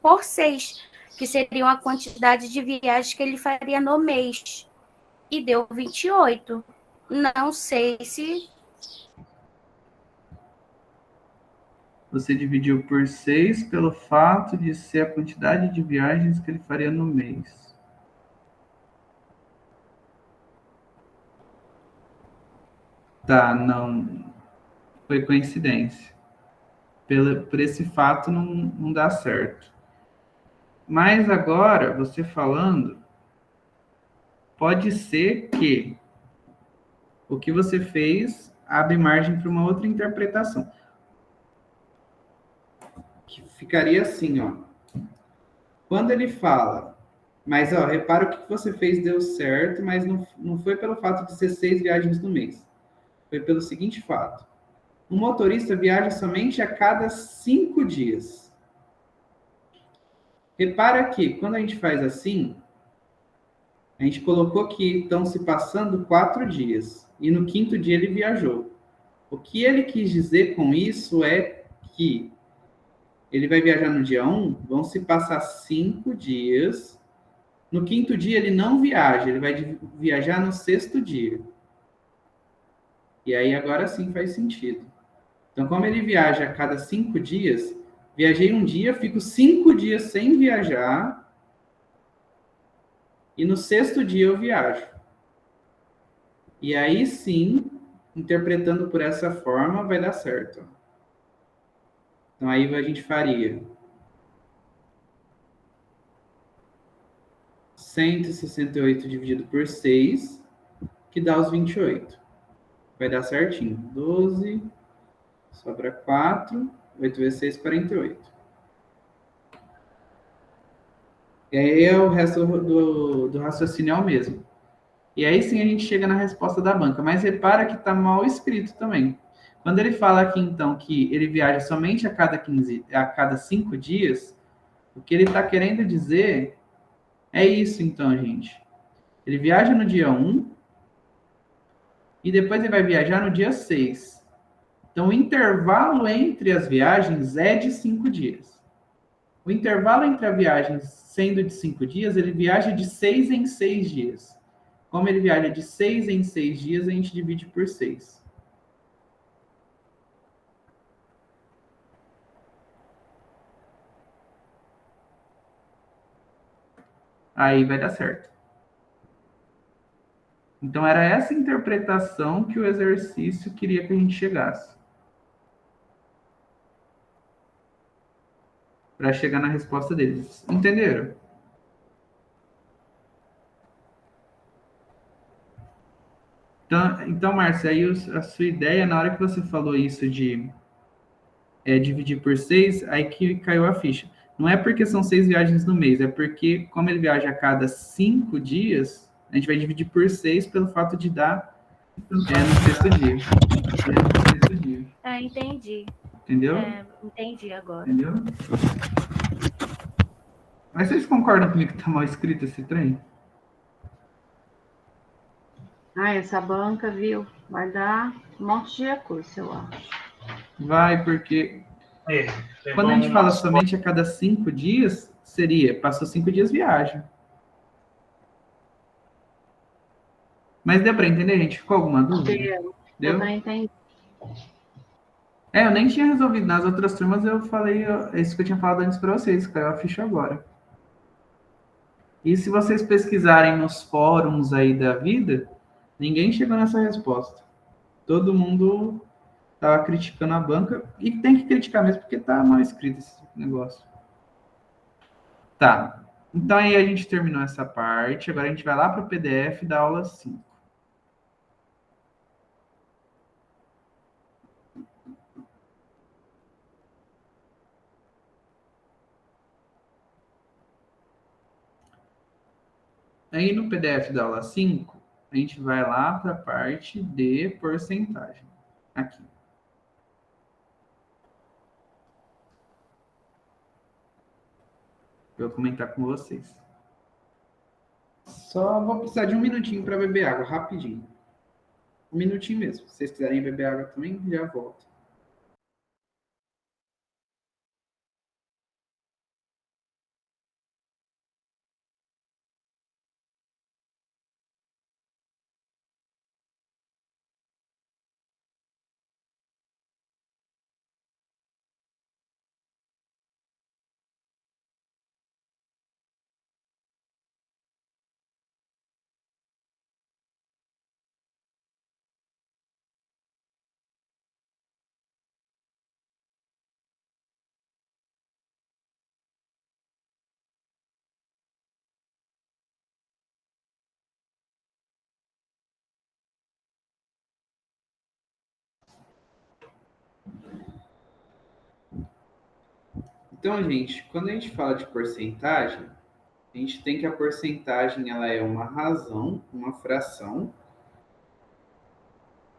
por 6, que seriam a quantidade de viagens que ele faria no mês. E deu 28. Não sei se... Você dividiu por 6 pelo fato de ser a quantidade de viagens que ele faria no mês. Tá, não. Foi coincidência. Por esse fato não dá certo. Mas agora, você falando, pode ser que o que você fez abre margem para uma outra interpretação. Que ficaria assim, ó. Quando ele fala, mas ó, repara o que você fez deu certo, mas não foi pelo fato de ser 6 viagens no mês. Foi pelo seguinte fato. Um motorista viaja somente a cada 5 dias. Repara que, quando a gente faz assim, a gente colocou que estão se passando 4 dias. E no 5º dia ele viajou. O que ele quis dizer com isso é que ele vai viajar no dia 1, vão se passar 5 dias. No 5º dia ele não viaja, ele vai viajar no 6º dia. E aí agora sim faz sentido. Então, como ele viaja a cada 5 dias, viajei um dia, fico 5 dias sem viajar, e no 6º dia eu viajo. E aí sim, interpretando por essa forma, vai dar certo. Então aí a gente faria 168 dividido por 6, que dá os 28. Vai dar certinho. 12, sobra 4, 8 vezes 6, 48. E aí o resto do raciocínio é o mesmo. E aí sim a gente chega na resposta da banca. Mas repara que está mal escrito também. Quando ele fala aqui, então, que ele viaja somente a cada 5 dias, o que ele está querendo dizer é isso, então, gente. Ele viaja no dia 1 e depois ele vai viajar no dia 6. Então, o intervalo entre as viagens é de 5 dias. O intervalo entre a viagem sendo de 5 dias, ele viaja de 6 em 6 dias. Como ele viaja de 6 em 6 dias, a gente divide por 6. Aí vai dar certo. Então, era essa interpretação que o exercício queria que a gente chegasse. Para chegar na resposta deles. Entenderam? Então Márcia, aí a sua ideia, na hora que você falou isso de dividir por 6, aí que caiu a ficha. Não é porque são 6 viagens no mês, é porque, como ele viaja a cada 5 dias, a gente vai dividir por 6 pelo fato de dar no 6º dia. No 6º dia. Entendi. Entendeu? Entendi agora. Entendeu? Mas vocês concordam comigo que tá mal escrito esse trem? Essa banca, viu? Vai dar um monte de recurso, eu acho. Vai, porque quando a gente fala somente a cada 5 dias, passou 5 dias viagem. Mas deu para entender, gente? Ficou alguma dúvida? Deu para entender. Eu nem tinha resolvido. Nas outras turmas eu falei isso que eu tinha falado antes para vocês, caiu a ficha agora. E se vocês pesquisarem nos fóruns aí da vida, ninguém chegou nessa resposta. Todo mundo estava criticando a banca, e tem que criticar mesmo, porque tá mal escrito esse negócio. Tá. Então aí a gente terminou essa parte, agora a gente vai lá para o PDF da aula 5. Aí no PDF da aula 5, a gente vai lá para a parte de porcentagem. Aqui. Eu vou comentar com vocês. Só vou precisar de um minutinho para beber água, rapidinho. Um minutinho mesmo. Se vocês quiserem beber água também, já volto. Então, gente, quando a gente fala de porcentagem, a gente tem que a porcentagem ela é uma razão, uma fração,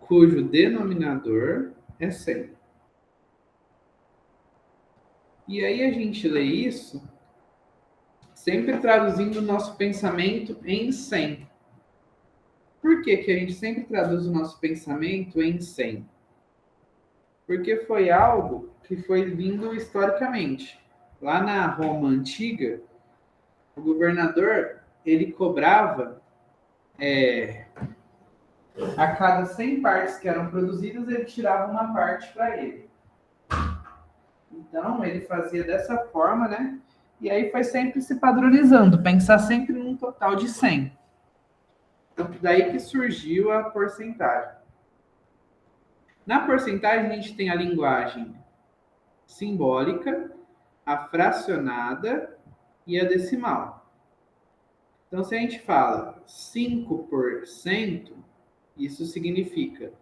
cujo denominador é 100. E aí a gente lê isso sempre traduzindo o nosso pensamento em 100. Por que que a gente sempre traduz o nosso pensamento em 100? Porque foi algo que foi vindo historicamente. Lá na Roma antiga, o governador, ele cobrava a cada 100 partes que eram produzidas, ele tirava uma parte para ele. Então, ele fazia dessa forma, né? E aí foi sempre se padronizando, pensar sempre num total de 100. Então, daí que surgiu a porcentagem. Na porcentagem, a gente tem a linguagem simbólica, a fracionada e a decimal. Então, se a gente fala 5%, isso significa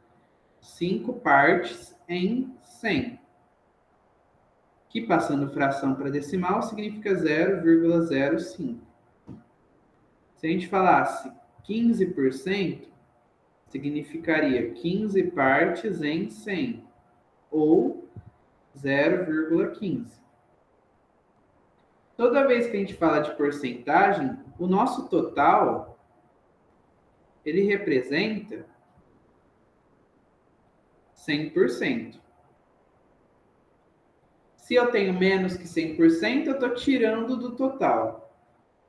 5 partes em 100. Que passando fração para decimal significa 0,05. Se a gente falasse 15%, significaria 15 partes em 100, ou 0,15. Toda vez que a gente fala de porcentagem, o nosso total, ele representa 100%. Se eu tenho menos que 100%, eu estou tirando do total.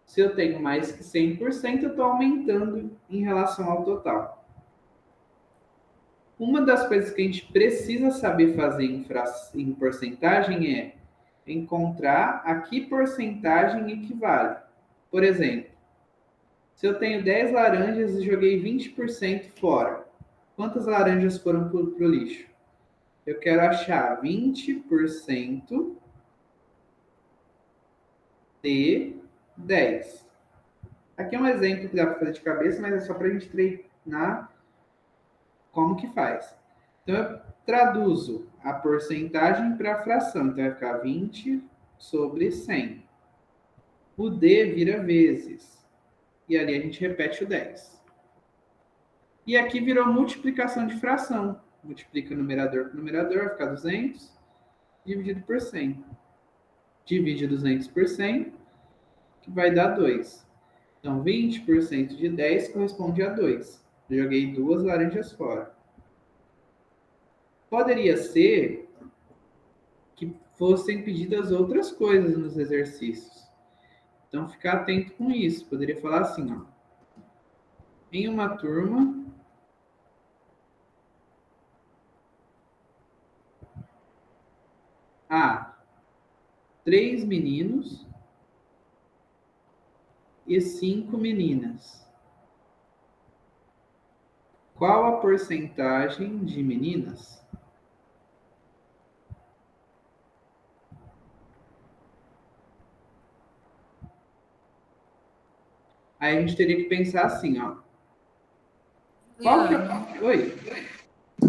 Se eu tenho mais que 100%, eu estou aumentando em relação ao total. Uma das coisas que a gente precisa saber fazer em porcentagem é encontrar a que porcentagem equivale. Por exemplo, se eu tenho 10 laranjas e joguei 20% fora, quantas laranjas foram para o lixo? Eu quero achar 20% de 10. Aqui é um exemplo que dá para fazer de cabeça, mas é só para a gente treinar como que faz. Então, eu traduzo a porcentagem para a fração. Então, vai ficar 20 sobre 100. O D vira vezes. E ali a gente repete o 10. E aqui virou multiplicação de fração. Multiplica numerador por numerador, vai ficar 200, dividido por 100. Divide 200 por 100, que vai dar 2. Então, 20% de 10 corresponde a 2. Joguei 2 laranjas fora. Poderia ser que fossem pedidas outras coisas nos exercícios. Então, ficar atento com isso. Poderia falar assim, ó. Em uma turma, há 3 meninos e 5 meninas. Qual a porcentagem de meninas? Aí a gente teria que pensar assim, ó. Qual que é... Oi?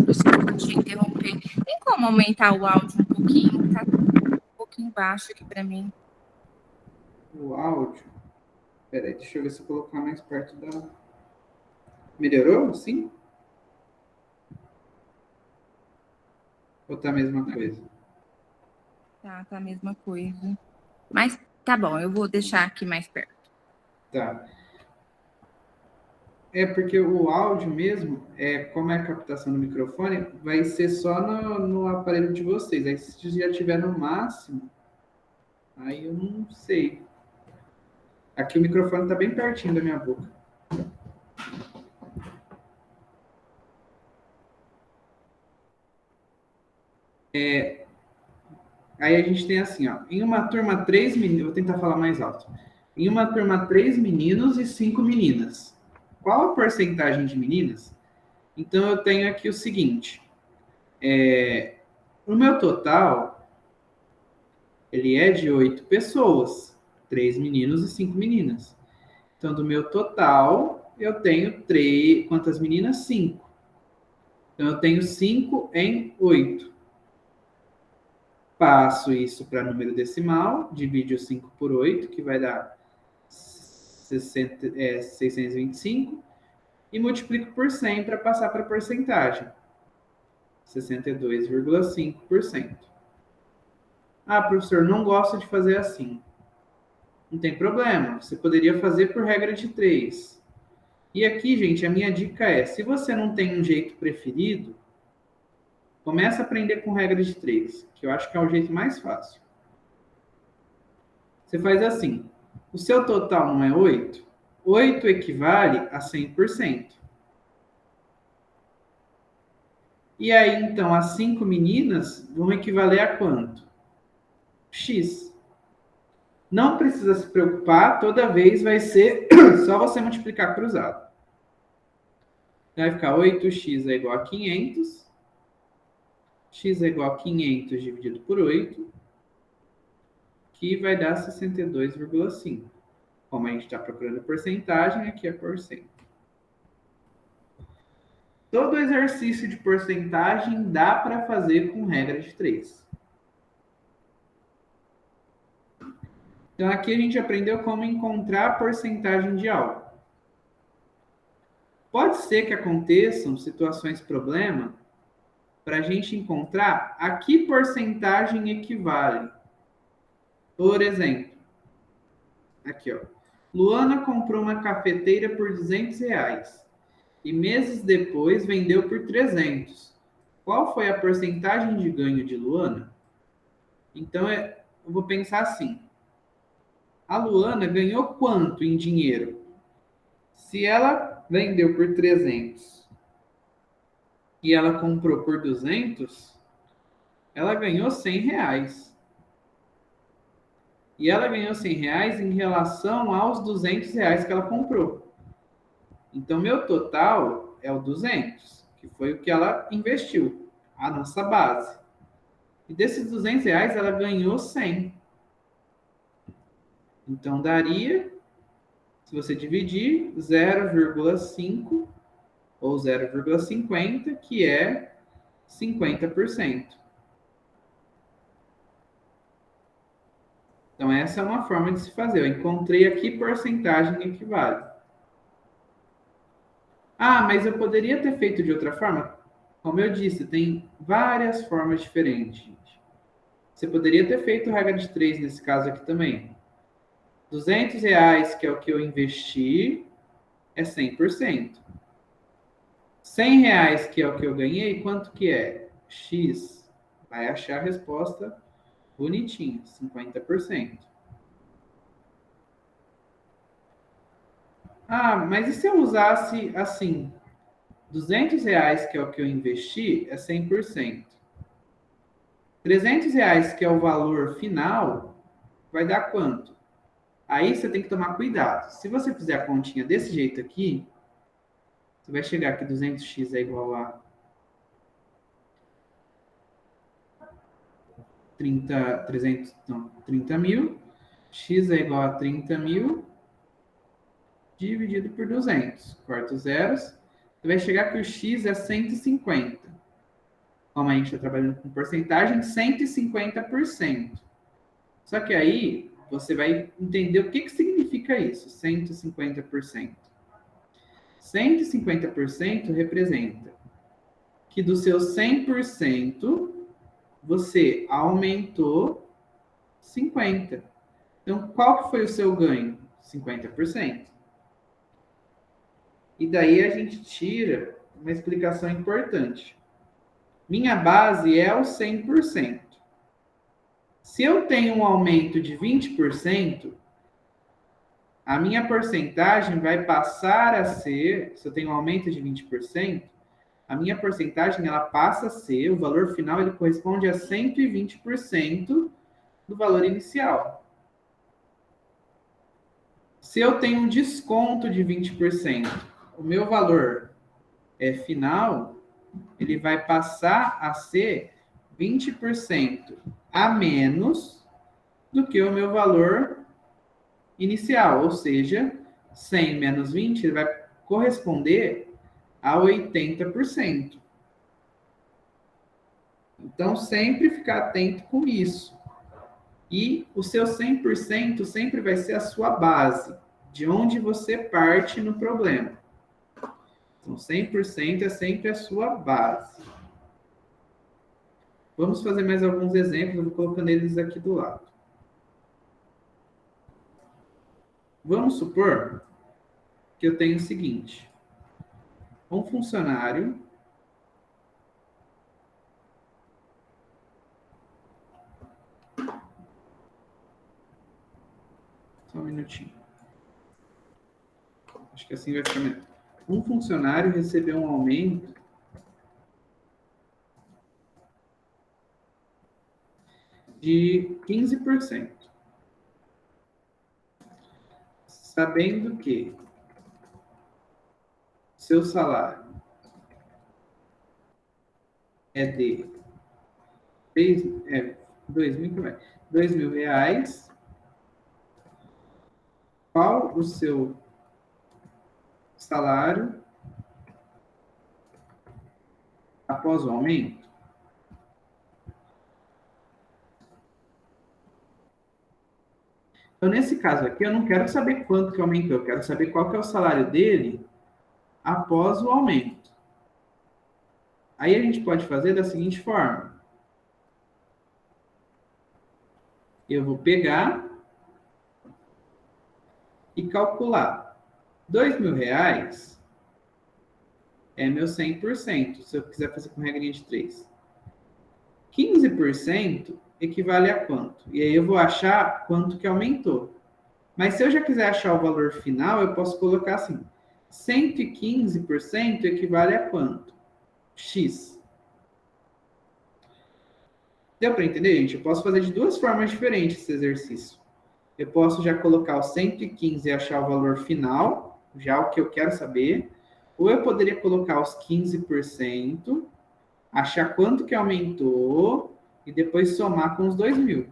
Desculpa te interromper. Tem como aumentar o áudio um pouquinho? Tá um pouquinho baixo aqui para mim. O áudio? Peraí, deixa eu ver se eu colocar mais perto da... Melhorou? Sim? Ou tá a mesma coisa? Tá a mesma coisa. Mas tá bom, eu vou deixar aqui mais perto. Tá. É porque o áudio mesmo, como é a captação do microfone, vai ser só no aparelho de vocês. Aí se já tiver no máximo, aí eu não sei. Aqui o microfone está bem pertinho da minha boca. Aí a gente tem assim, ó. Em uma turma, 3 meninos... Vou tentar falar mais alto. Em uma turma, 3 meninos e 5 meninas. Qual a porcentagem de meninas? Então, eu tenho aqui o seguinte. O meu total, ele é de 8 pessoas. 3 meninos e 5 meninas. Então, do meu total, eu tenho 3... Quantas meninas? 5. Então, eu tenho 5 em 8. Passo isso para número decimal, divide o 5 por 8, que vai dar 625, e multiplico por 100 para passar para a porcentagem. 62,5%. Ah, professor, não gosto de fazer assim. Não tem problema, você poderia fazer por regra de 3. E aqui, gente, a minha dica é, se você não tem um jeito preferido, começa a aprender com regra de 3, que eu acho que é o jeito mais fácil. Você faz assim, o seu total não é 8? 8 equivale a 100%. E aí, então, as 5 meninas vão equivaler a quanto? X. Não precisa se preocupar, toda vez vai ser só você multiplicar cruzado. Vai ficar 8x é igual a 500. X é igual a 500 dividido por 8, que vai dar 62,5. Como a gente está procurando porcentagem, aqui é porcento. Todo exercício de porcentagem dá para fazer com regra de 3. Então, aqui a gente aprendeu como encontrar a porcentagem de algo. Pode ser que aconteçam situações problema para a gente encontrar a que porcentagem equivale. Por exemplo, aqui, ó. Luana comprou uma cafeteira por R$200 e meses depois vendeu por 300. Qual foi a porcentagem de ganho de Luana? Então, eu vou pensar assim. A Luana ganhou quanto em dinheiro? Se ela vendeu por 300 e ela comprou por 200, ela ganhou R$100. E ela ganhou R$100 em relação aos R$200 que ela comprou. Então, meu total é o 200, que foi o que ela investiu, a nossa base. E desses R$200, ela ganhou 100. Então, daria, se você dividir, 0,5 ou 0,50, que é 50%. Então, essa é uma forma de se fazer. Eu encontrei aqui porcentagem equivale. Ah, mas eu poderia ter feito de outra forma? Como eu disse, tem várias formas diferentes, gente. Você poderia ter feito regra de 3 nesse caso aqui também. R$200, que é o que eu investi, é 100%. R$100, que é o que eu ganhei, quanto que é? X. Vai achar a resposta bonitinha, 50%. Ah, mas e se eu usasse assim? R$200, que é o que eu investi, é 100%. R$300, que é o valor final, vai dar quanto? Aí você tem que tomar cuidado. Se você fizer a continha desse jeito aqui, você vai chegar que 200x é igual a 30 mil. X é igual a 30 mil dividido por 200. Corta os zeros. Você vai chegar que o x é 150. Como a gente está trabalhando com porcentagem, 150%. Só que aí você vai entender o que significa isso, 150%. 150% representa que do seu 100%, você aumentou 50%. Então, qual que foi o seu ganho? 50%. E daí a gente tira uma explicação importante. Minha base é o 100%. Se eu tenho um aumento de 20%, a minha porcentagem vai passar a ser, se eu tenho um aumento de 20%, a minha porcentagem ela passa a ser, o valor final ele corresponde a 120% do valor inicial. Se eu tenho um desconto de 20%, o meu valor final, ele vai passar a ser 20% a menos do que o meu valor inicial, ou seja, 100 menos 20 ele vai corresponder a 80%. Então, sempre ficar atento com isso. E o seu 100% sempre vai ser a sua base, de onde você parte no problema. Então, 100% é sempre a sua base. Vamos fazer mais alguns exemplos, eu vou colocando eles aqui do lado. Vamos supor que eu tenho o seguinte. Um funcionário só um minutinho. Acho que assim vai ficar melhor. Um funcionário recebeu um aumento de 15%. sabendo que seu salário é de R$2.000, qual o seu salário após o aumento? Então, nesse caso aqui, eu não quero saber quanto que aumentou, eu quero saber qual que é o salário dele após o aumento. Aí a gente pode fazer da seguinte forma. Eu vou pegar e calcular. R$2.000 é meu 100%, se eu quiser fazer com regrinha de 3. 15% equivale a quanto? E aí eu vou achar quanto que aumentou. Mas se eu já quiser achar o valor final, eu posso colocar assim. 115% equivale a quanto? X. Deu para entender, gente? Eu posso fazer de duas formas diferentes esse exercício. Eu posso já colocar o 115 e achar o valor final, já o que eu quero saber. Ou eu poderia colocar os 15%, achar quanto que aumentou e depois somar com os 2.000.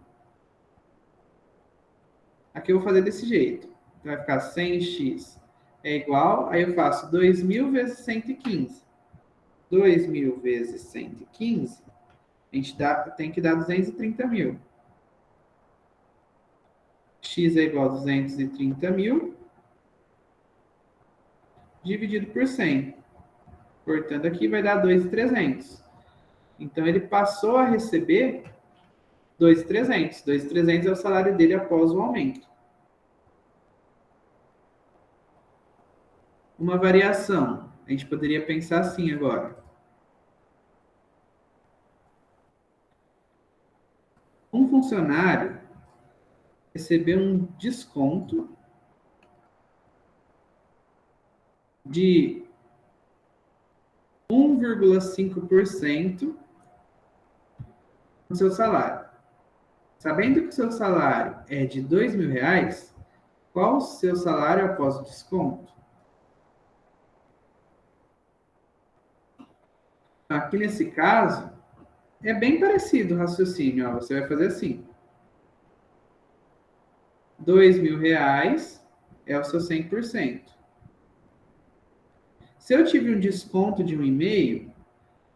Aqui eu vou fazer desse jeito. Então, vai ficar 100x é igual, aí eu faço 2.000 vezes 115. 2.000 vezes 115, a gente tem que dar 230.000. X é igual a 230.000 dividido por 100. Portanto, aqui vai dar 2.300. Então, ele passou a receber 2.300. 2.300 é o salário dele após o aumento. Uma variação. A gente poderia pensar assim agora. Um funcionário recebeu um desconto de 1,5% no seu salário. Sabendo que o seu salário é de R$2.000, qual o seu salário após o desconto? Aqui nesse caso, é bem parecido o raciocínio. Ó, você vai fazer assim. R$2.000 é o seu 100%. Se eu tive um desconto de 1,5%,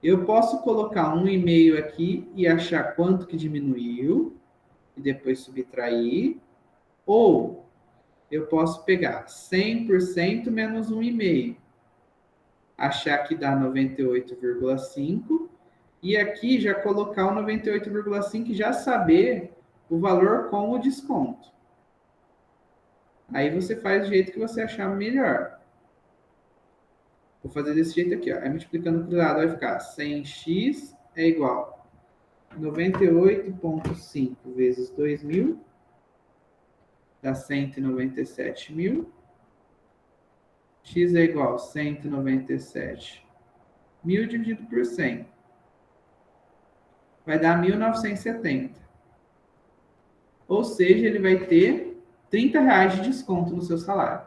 eu posso colocar 1,5% aqui e achar quanto que diminuiu e depois subtrair. Ou eu posso pegar 100% menos 1,5%. Achar que dá 98,5%. E aqui já colocar o 98,5% e já saber o valor com o desconto. Aí você faz do jeito que você achar melhor. Vou fazer desse jeito aqui, ó. Aí multiplicando cruzado vai ficar 100x é igual a 98,5 vezes 2.000, dá 197.000. X é igual a 197.000 dividido por 100. Vai dar 1.970. Ou seja, ele vai ter R$30 de desconto no seu salário.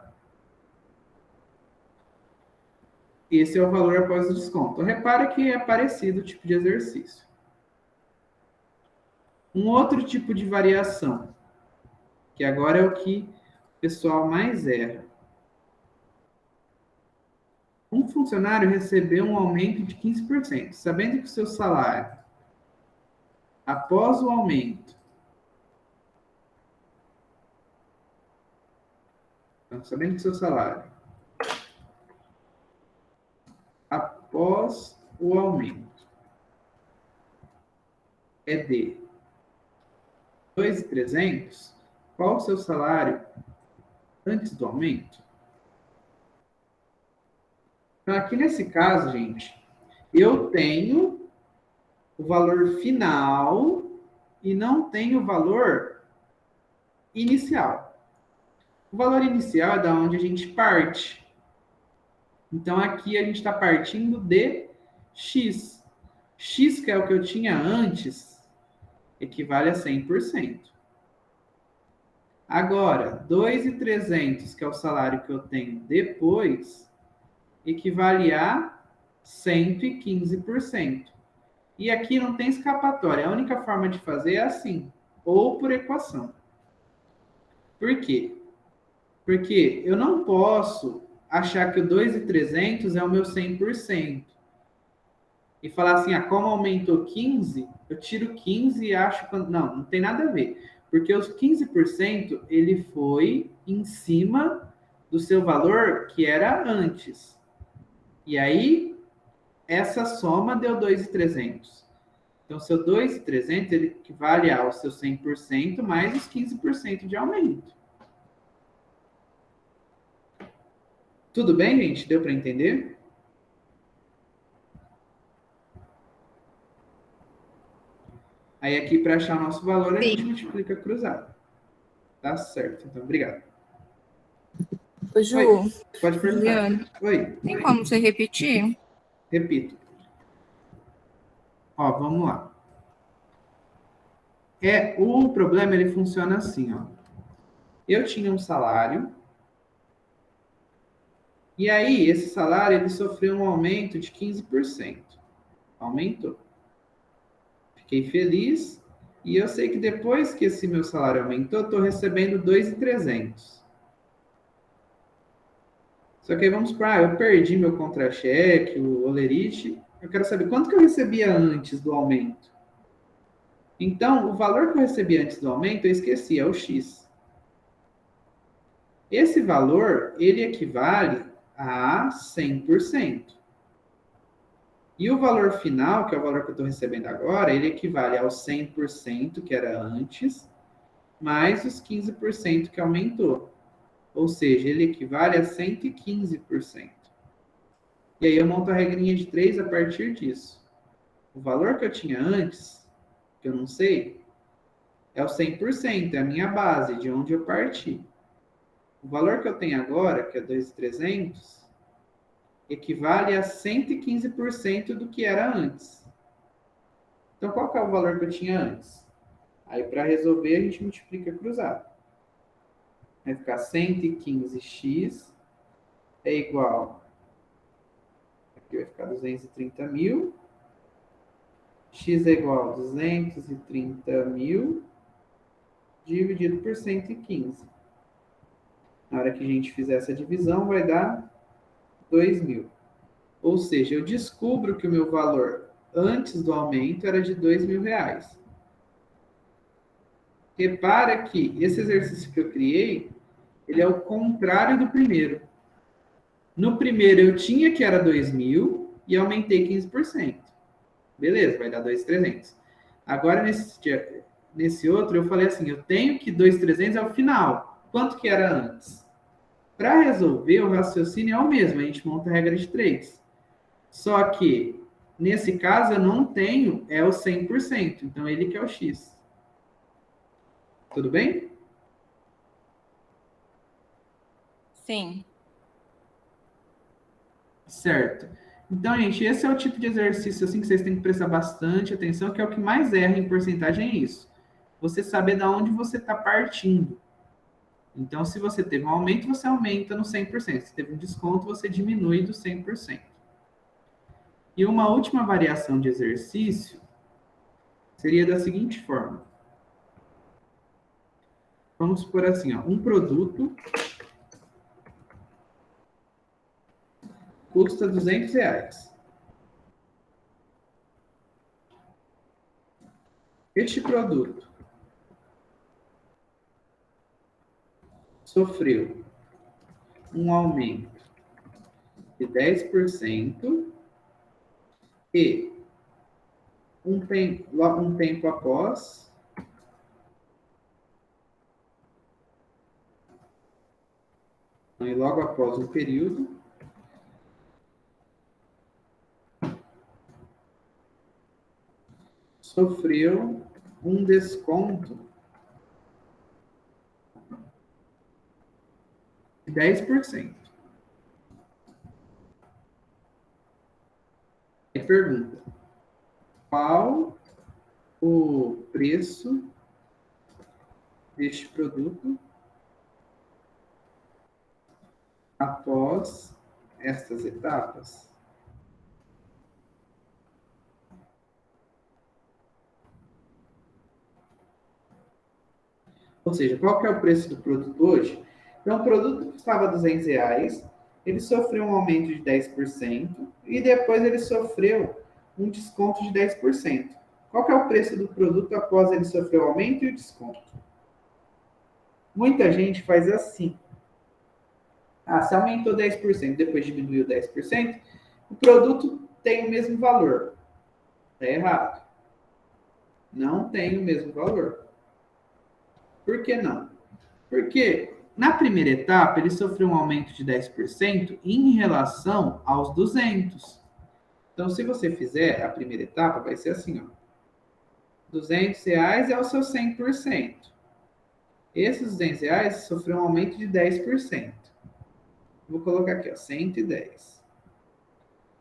Esse é o valor após o desconto. Repara que é parecido o tipo de exercício. Um outro tipo de variação, que agora é o que o pessoal mais erra. Um funcionário recebeu um aumento de 15%, sabendo que o seu salário, após o aumento, sabendo que o seu salário, após o aumento, é de 2.300, qual o seu salário antes do aumento? Então, aqui nesse caso, gente, eu tenho o valor final e não tenho o valor inicial. O valor inicial é da onde a gente parte. Então, aqui a gente está partindo de X. X, que é o que eu tinha antes, equivale a 100%. Agora, 2.300, que é o salário que eu tenho depois, equivale a 115%. E aqui não tem escapatória. A única forma de fazer é assim, ou por equação. Por quê? Porque eu não posso achar que o 2.300 é o meu 100%. E falar assim, como aumentou 15, eu tiro 15 e acho que... Não tem nada a ver. Porque os 15%, ele foi em cima do seu valor que era antes. E aí, essa soma deu 2.300. Então, seu 2.300, ele equivale ao seu 100% mais os 15% de aumento. Tudo bem, gente? Deu para entender? Aí, aqui, para achar nosso valor, a gente multiplica cruzado. Tá certo. Então, obrigado. Ô, Ju, Oi, pode perguntar. Juliana, Oi. tem como você repetir? Repito. Ó, vamos lá. O problema, ele funciona assim, ó. Eu tinha um salário, e aí esse salário, ele sofreu um aumento de 15%. Aumentou. Fiquei feliz, e eu sei que depois que esse meu salário aumentou, eu estou recebendo 2.300. Só que aí vamos para, eu perdi meu contra-cheque, o olerite, eu quero saber quanto que eu recebia antes do aumento. Então, o valor que eu recebi antes do aumento, eu esqueci, é o X. Esse valor, ele equivale a 100%. E o valor final, que é o valor que eu estou recebendo agora, ele equivale ao 100%, que era antes, mais os 15% que aumentou. Ou seja, ele equivale a 115%. E aí eu monto a regrinha de 3 a partir disso. O valor que eu tinha antes, que eu não sei, é o 100%, é a minha base, de onde eu parti. O valor que eu tenho agora, que é 2.300, equivale a 115% do que era antes. Então, qual que é o valor que eu tinha antes? Aí, para resolver, a gente multiplica cruzado. Vai ficar 115x é igual... Aqui vai ficar 230 mil. X é igual a 230 mil dividido por 115. Na hora que a gente fizer essa divisão, vai dar 2.000. Ou seja, eu descubro que o meu valor antes do aumento era de R$2.000. Repara que esse exercício que eu criei, ele é o contrário do primeiro. No primeiro eu tinha que era 2.000 e aumentei 15%. Beleza, vai dar 2.300. Agora, nesse outro, eu falei assim, eu tenho que 2.300 é o final. Quanto que era antes? Para resolver, o raciocínio é o mesmo, a gente monta a regra de 3. Só que, nesse caso, eu não tenho, é o 100%. Então, ele que é o X. Tudo bem? Sim. Certo. Então, gente, esse é o tipo de exercício assim que vocês têm que prestar bastante atenção, que é o que mais erra em porcentagem, é isso. Você saber de onde você está partindo. Então, se você teve um aumento, você aumenta no 100%. Se teve um desconto, você diminui do 100%. E uma última variação de exercício seria da seguinte forma. Vamos supor assim, ó, um produto custa R$200. Este produto sofreu um aumento de 10% e um tempo após e logo após o período sofreu um desconto de 10%. E pergunta: qual o preço deste produto após estas etapas. Ou seja, qual que é o preço do produto hoje? Então, o produto custava R$200, ele sofreu um aumento de 10% e depois ele sofreu um desconto de 10%. Qual que é o preço do produto após ele sofrer o aumento e o desconto? Muita gente faz assim. Se aumentou 10%, depois diminuiu 10%, o produto tem o mesmo valor. Está errado. Não tem o mesmo valor. Por que não? Porque na primeira etapa ele sofreu um aumento de 10% em relação aos 200. Então, se você fizer a primeira etapa, vai ser assim, ó. R$200 é o seu 100%. Esses R$200 sofreu um aumento de 10%. Vou colocar aqui, ó, 110.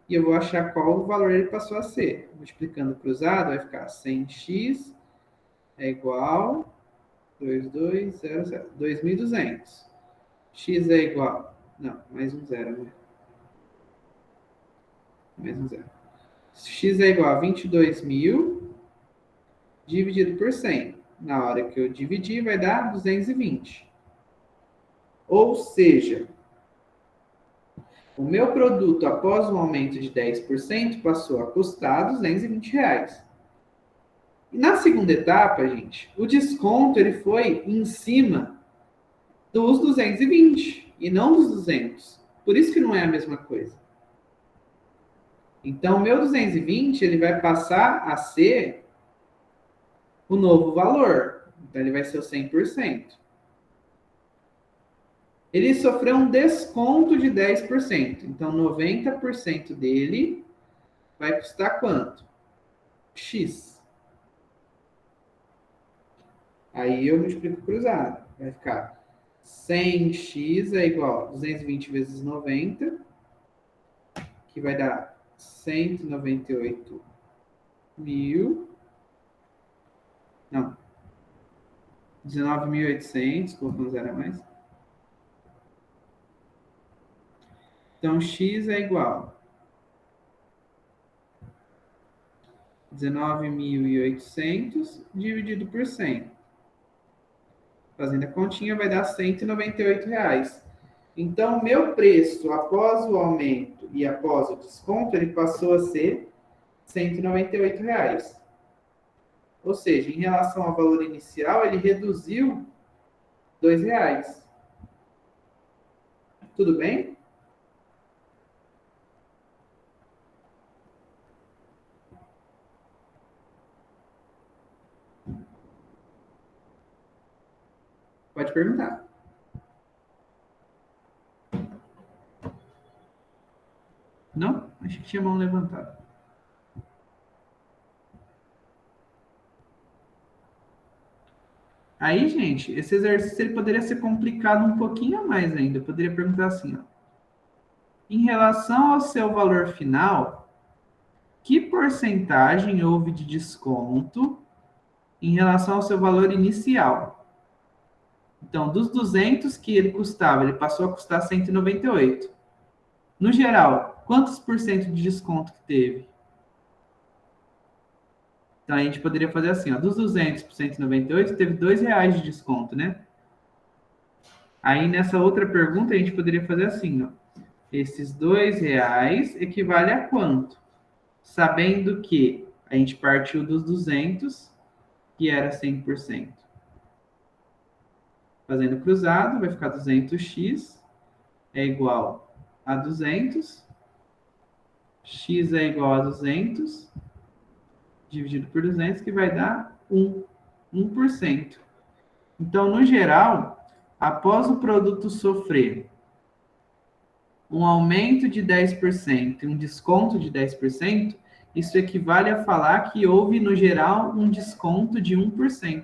E eu vou achar qual o valor ele passou a ser. Multiplicando cruzado, vai ficar 100x é igual 2.200. X é igual... Não, mais um zero, né? Mais um zero. X é igual a 22.000 dividido por 100. Na hora que eu dividir, vai dar 220. Ou seja, o meu produto, após um aumento de 10%, passou a custar R$220. E na segunda etapa, gente, o desconto ele foi em cima dos 220 e não dos 200. Por isso que não é a mesma coisa. Então, o meu 220 ele vai passar a ser o novo valor. Então, ele vai ser o 100%. Ele sofreu um desconto de 10%. Então, 90% dele vai custar quanto? X. Aí eu multiplico cruzado. Vai ficar 100x é igual a 220 vezes 90, que vai dar 198.000. Não. 19.800, colocando zero a mais. Então, x é igual a 19.800 dividido por 100. Fazendo a continha, vai dar R$198. Então, meu preço após o aumento e após o desconto, ele passou a ser R$198. Ou seja, em relação ao valor inicial, ele reduziu R$2. Tudo bem? Pode perguntar. Não? Acho que tinha mão levantada. Aí, gente, esse exercício ele poderia ser complicado um pouquinho a mais ainda. Eu poderia perguntar assim, ó. Em relação ao seu valor final, que porcentagem houve de desconto em relação ao seu valor inicial? Então, dos 200 que ele custava, ele passou a custar 198. No geral, quantos por cento de desconto que teve? Então, a gente poderia fazer assim, ó, dos 200 por 198, teve R$2 de desconto, né? Aí, nessa outra pergunta, a gente poderia fazer assim, ó. Esses R$2 equivale a quanto? Sabendo que a gente partiu dos 200, que era 100%. Fazendo cruzado, vai ficar 200x é igual a 200. X é igual a 200 dividido por 200, que vai dar 1%. Então, no geral, após o produto sofrer um aumento de 10% e um desconto de 10%, isso equivale a falar que houve, no geral, um desconto de 1%.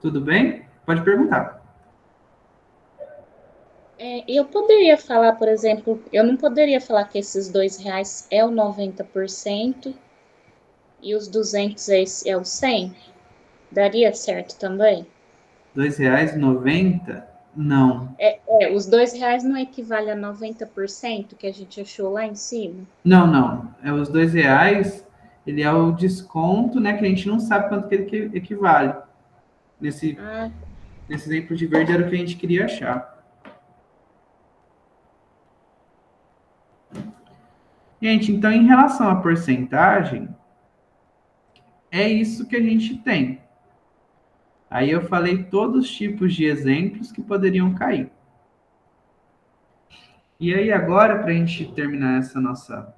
Tudo bem? Pode perguntar. Eu poderia falar, por exemplo, eu não poderia falar que esses R$2 é o 90% e os 200 é o 100%? Daria certo também? R$2,90? Não. Os R$ 2 não equivale a 90% que a gente achou lá em cima? Não. Os R$ 2, ele é o desconto, né? Que a gente não sabe quanto que ele equivale. Nesse exemplo de verde era o que a gente queria achar. Gente, então em relação à porcentagem, é isso que a gente tem. Aí eu falei todos os tipos de exemplos que poderiam cair. E aí agora, para a gente terminar essa nossa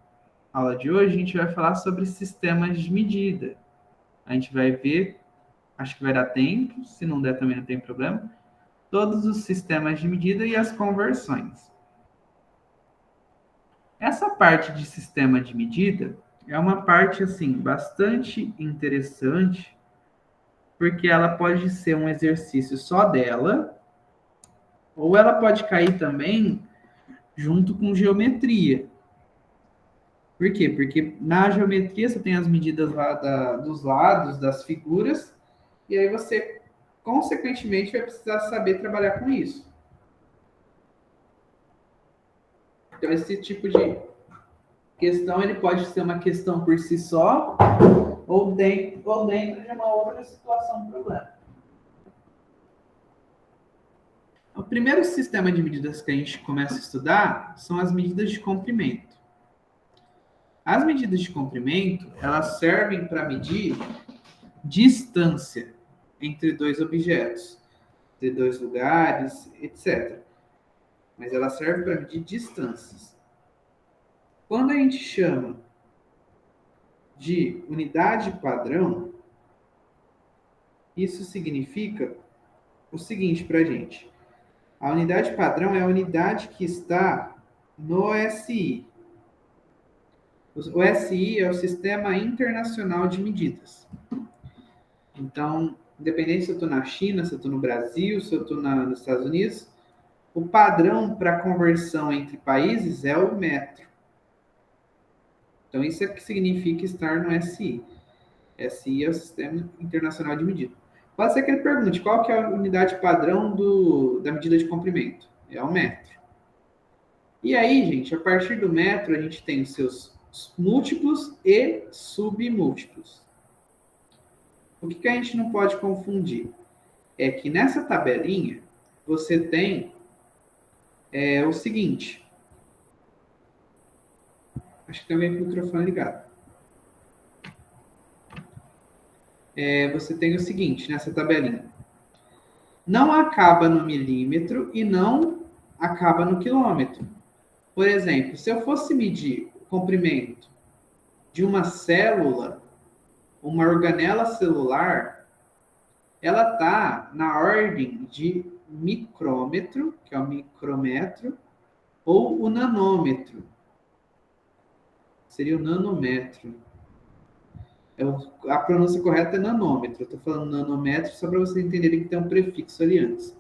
aula de hoje, a gente vai falar sobre sistemas de medida. A gente vai ver, acho que vai dar tempo, se não der também não tem problema, todos os sistemas de medida e as conversões. Essa parte de sistema de medida é uma parte assim bastante interessante, porque ela pode ser um exercício só dela, ou ela pode cair também junto com geometria. Por quê? Porque na geometria você tem as medidas lá dos lados, das figuras, e aí você, consequentemente, vai precisar saber trabalhar com isso. Então, esse tipo de questão, ele pode ser uma questão por si só, ou dentro de uma outra situação, problema. O primeiro sistema de medidas que a gente começa a estudar são as medidas de comprimento. As medidas de comprimento, elas servem para medir distância entre dois objetos, entre dois lugares, etc. Mas ela serve para medir distâncias. Quando a gente chama de unidade padrão, isso significa o seguinte para a gente. A unidade padrão é a unidade que está no SI. O SI é o Sistema Internacional de Medidas. Então, independente se eu estou na China, se eu estou no Brasil, se eu estou nos Estados Unidos, o padrão para conversão entre países é o metro. Então, isso é o que significa estar no SI. SI é o Sistema Internacional de Medida. Pode ser que ele pergunte qual que é a unidade padrão da medida de comprimento. É o metro. E aí, gente, a partir do metro, a gente tem os seus múltiplos e submúltiplos. O que a gente não pode confundir? É que nessa tabelinha, você tem o seguinte. Acho que tem alguém com o microfone ligado. Você tem o seguinte, nessa tabelinha. Não acaba no milímetro e não acaba no quilômetro. Por exemplo, se eu fosse medir o comprimento de uma célula, uma organela celular, ela está na ordem de micrômetro, que é o micrômetro, ou o nanômetro. Seria o nanômetro. A pronúncia correta é nanômetro. Eu estou falando nanômetro só para vocês entenderem que tem um prefixo ali antes.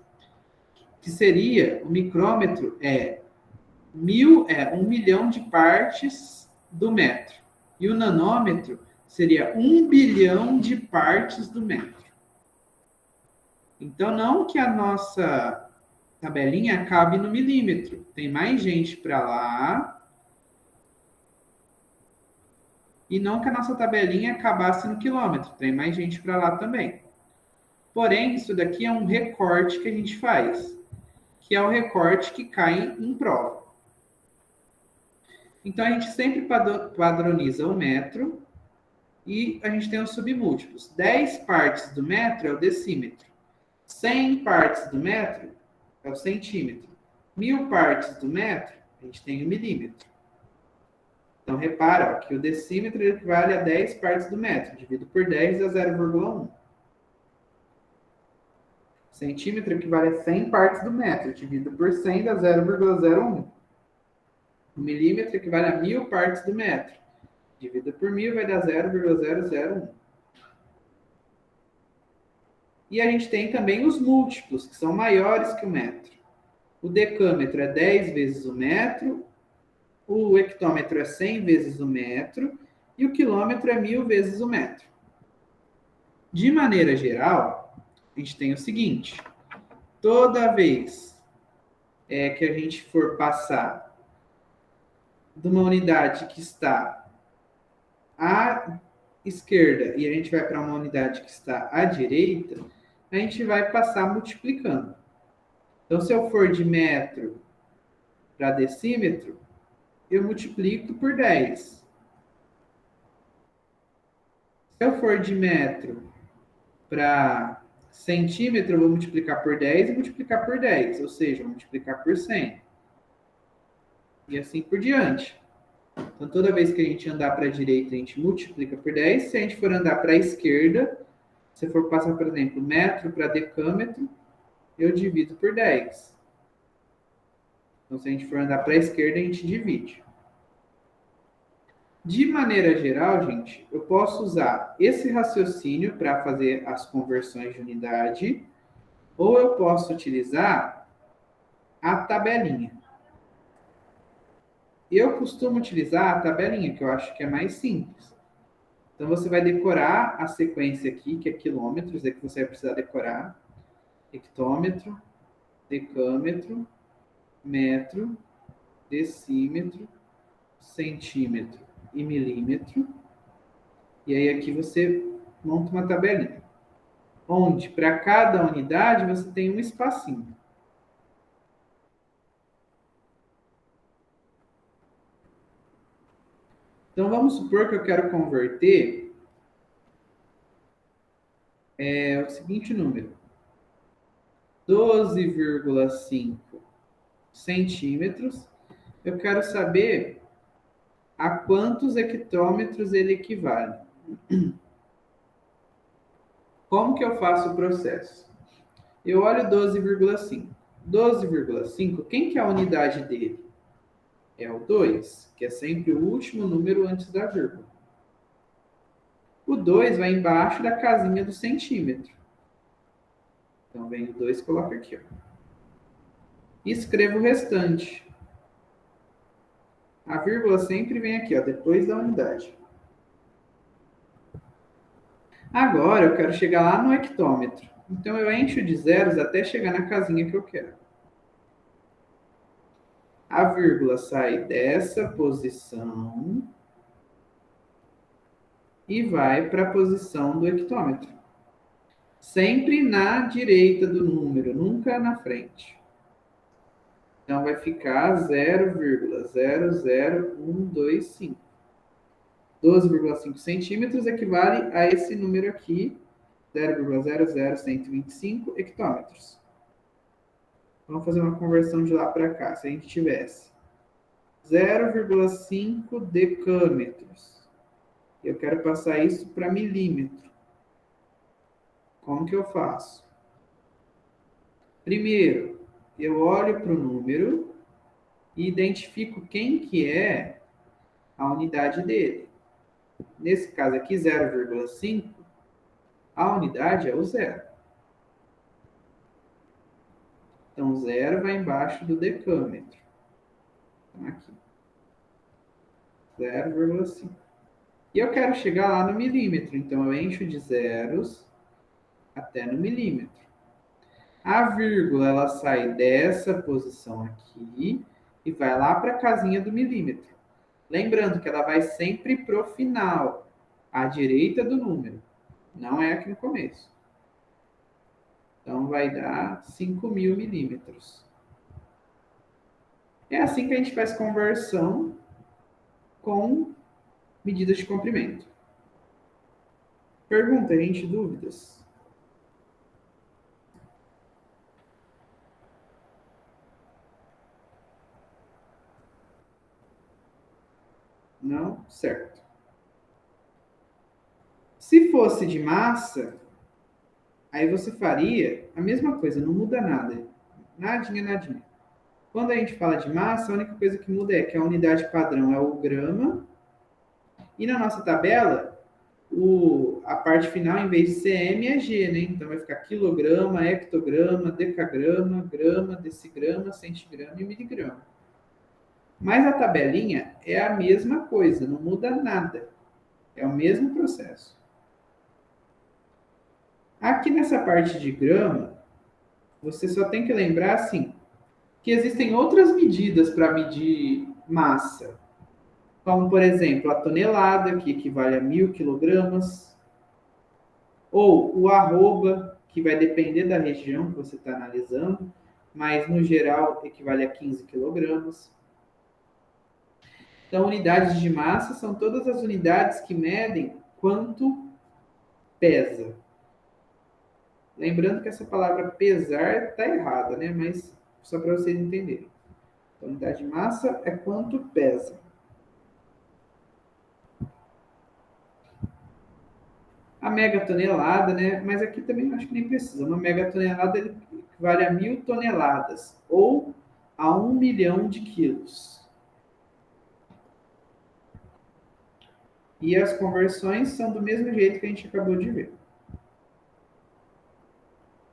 Que seria, o micrômetro é 1 milhão de partes do metro. E o nanômetro seria 1 bilhão de partes do metro. Então, não que a nossa tabelinha acabe no milímetro. Tem mais gente para lá. E não que a nossa tabelinha acabasse no quilômetro. Tem mais gente para lá também. Porém, isso daqui é um recorte que a gente faz. Que é o recorte que cai em prova. Então, a gente sempre padroniza o metro e a gente tem os submúltiplos. 10 partes do metro é o decímetro. 100 partes do metro é o centímetro. 1000 partes do metro, a gente tem o milímetro. Então, repara que o decímetro equivale a 10 partes do metro. Dividido por 10 é 0,1. Centímetro equivale a 100 partes do metro. Dividido por 100 dá 0,01. O milímetro equivale a 1000 partes do metro. Dividido por 1000 vai dar 0,001. E a gente tem também os múltiplos, que são maiores que o metro. O decâmetro é 10 vezes o metro, o hectômetro é 100 vezes o metro e o quilômetro é 1000 vezes o metro. De maneira geral, a gente tem o seguinte. toda vez que a gente for passar de uma unidade que está à esquerda e a gente vai para uma unidade que está à direita, a gente vai passar multiplicando. Então, se eu for de metro para decímetro, eu multiplico por 10. Se eu for de metro para centímetro, eu vou multiplicar por 10 e multiplicar por 10, ou seja, multiplicar por 100. E assim por diante. Então, toda vez que a gente andar para a direita, a gente multiplica por 10. Se a gente for andar para a esquerda, se for passar, por exemplo, metro para decâmetro, eu divido por 10. Então, se a gente for andar para a esquerda, a gente divide. De maneira geral, gente, eu posso usar esse raciocínio para fazer as conversões de unidade, ou eu posso utilizar a tabelinha. Eu costumo utilizar a tabelinha, que eu acho que é mais simples. Então, você vai decorar a sequência aqui, que é quilômetros, é que você vai precisar decorar. Hectômetro, decâmetro, metro, decímetro, centímetro e milímetro. E aí aqui você monta uma tabelinha, onde para cada unidade você tem um espacinho. Então vamos supor que eu quero converter o seguinte número: 12,5 centímetros. Eu quero saber a quantos hectômetros ele equivale. Como que eu faço o processo? Eu olho 12,5. 12,5, quem que é a unidade dele? É o 2, que é sempre o último número antes da vírgula. O 2 vai embaixo da casinha do centímetro. Então, vem o 2 e coloca aqui. Ó. E escrevo o restante. A vírgula sempre vem aqui, ó, depois da unidade. Agora, eu quero chegar lá no hectômetro. Então, eu encho de zeros até chegar na casinha que eu quero. A vírgula sai dessa posição e vai para a posição do hectômetro. Sempre na direita do número, nunca na frente. Então, vai ficar 0,00125. 12,5 centímetros equivale a esse número aqui, 0,00125 hectômetros. Vamos fazer uma conversão de lá para cá. Se a gente tivesse 0,5 decâmetros, eu quero passar isso para milímetro. Como que eu faço? Primeiro, eu olho para o número e identifico quem que é a unidade dele. Nesse caso aqui, 0,5, a unidade é o zero. Então, 0 vai embaixo do decâmetro. Então, aqui. 0,5. E eu quero chegar lá no milímetro. Então, eu encho de zeros até no milímetro. A vírgula, ela sai dessa posição aqui e vai lá para a casinha do milímetro. Lembrando que ela vai sempre para o final, à direita do número. Não é aqui no começo. Então, vai dar 5.000 milímetros. É assim que a gente faz conversão com medidas de comprimento. Pergunta, gente, dúvidas? Não? Certo. Se fosse de massa, aí você faria a mesma coisa, não muda nada. Nadinha, nadinha. Quando a gente fala de massa, a única coisa que muda é que a unidade padrão é o grama. E na nossa tabela, a parte final, em vez de ser M, é G, né? Então vai ficar quilograma, hectograma, decagrama, grama, decigrama, centigrama e miligrama. Mas a tabelinha é a mesma coisa, não muda nada. É o mesmo processo. Aqui nessa parte de grama, você só tem que lembrar, assim, que existem outras medidas para medir massa. Como, por exemplo, a tonelada, que equivale a 1.000 quilogramas. Ou o arroba, que vai depender da região que você está analisando, mas, no geral, equivale a 15 quilogramas. Então, unidades de massa são todas as unidades que medem quanto pesa. Lembrando que essa palavra pesar está errada, né? Mas só para vocês entenderem. Então, unidade de massa é quanto pesa. A megatonelada, né? Mas aqui também acho que nem precisa. Uma megatonelada equivale a 1.000 toneladas, ou a 1 milhão de quilos. E as conversões são do mesmo jeito que a gente acabou de ver.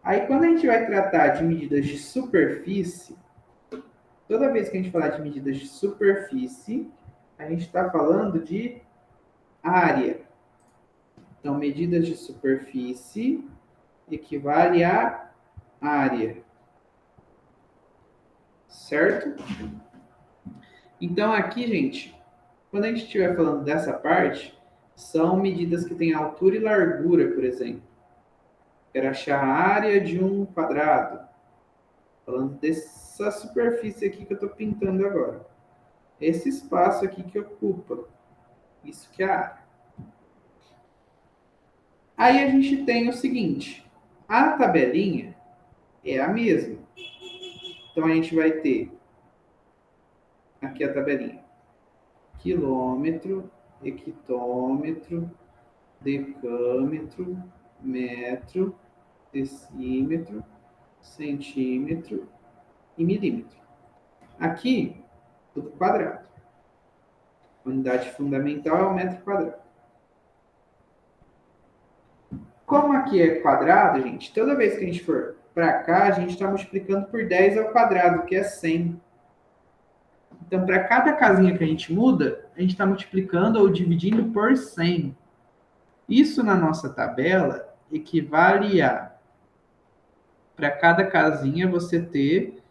Aí, quando a gente vai tratar de medidas de superfície, toda vez que a gente falar de medidas de superfície, a gente está falando de área. Então, medidas de superfície equivale a área. Certo? Então, aqui, gente, quando a gente estiver falando dessa parte, são medidas que têm altura e largura, por exemplo. Quero achar a área de um quadrado. Falando dessa superfície aqui que eu estou pintando agora. Esse espaço aqui que ocupa. Isso que é a área. Aí a gente tem o seguinte. A tabelinha é a mesma. Então, a gente vai ter aqui a tabelinha. Quilômetro, hectômetro, decâmetro, metro, decímetro, centímetro e milímetro. Aqui, tudo quadrado. A unidade fundamental é o metro quadrado. Como aqui é quadrado, gente, toda vez que a gente for para cá, a gente está multiplicando por 10 ao quadrado, que é 100. Então, para cada casinha que a gente muda, a gente está multiplicando ou dividindo por 100. Isso na nossa tabela equivale a, para cada casinha, você ter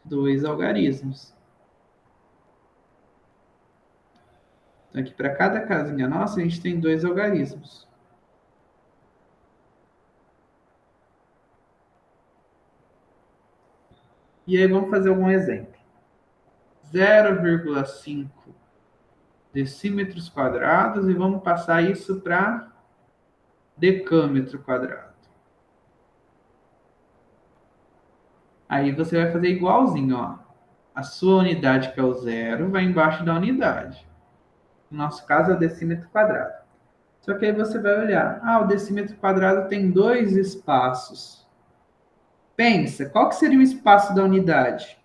2 algarismos. Então, aqui para cada casinha nossa, a gente tem 2 algarismos. E aí, vamos fazer algum exemplo. 0,5 decímetros quadrados e vamos passar isso para decâmetro quadrado. Aí você vai fazer igualzinho, ó. A sua unidade, que é o 0, vai embaixo da unidade. No nosso caso, é o decímetro quadrado. Só que aí você vai olhar. Ah, o decímetro quadrado tem 2 espaços. Pensa, qual que seria o espaço da unidade?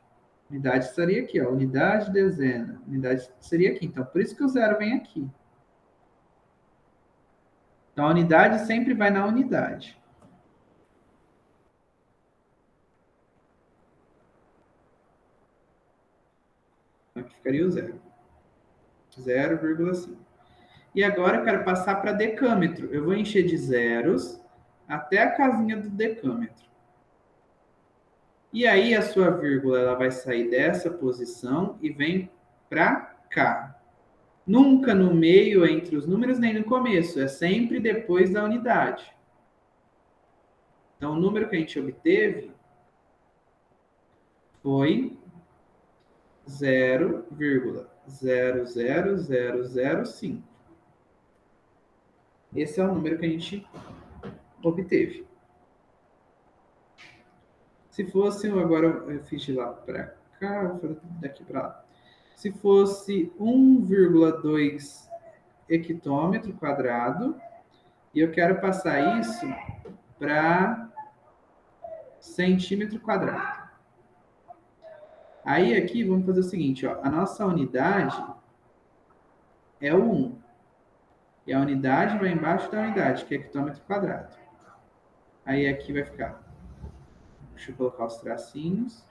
A unidade estaria aqui, ó. Unidade, dezena. Unidade seria aqui. Então, por isso que o 0 vem aqui. Então, a unidade sempre vai na unidade. Aqui ficaria o 0. 0,5. E agora eu quero passar para decâmetro. Eu vou encher de zeros até a casinha do decâmetro. E aí a sua vírgula ela vai sair dessa posição e vem para cá. Nunca no meio, entre os números, nem no começo. É sempre depois da unidade. Então, o número que a gente obteve foi 0,00005. Esse é o número que a gente obteve. Se fosse, agora eu fiz de lá para cá, vou fazer daqui para lá. Se fosse 1,2 hectômetro quadrado, e eu quero passar isso para centímetro quadrado. Aí aqui vamos fazer o seguinte, ó, a nossa unidade é o 1. E a unidade vai embaixo da unidade, que é hectômetro quadrado. Aí aqui vai ficar. Deixa eu colocar os tracinhos.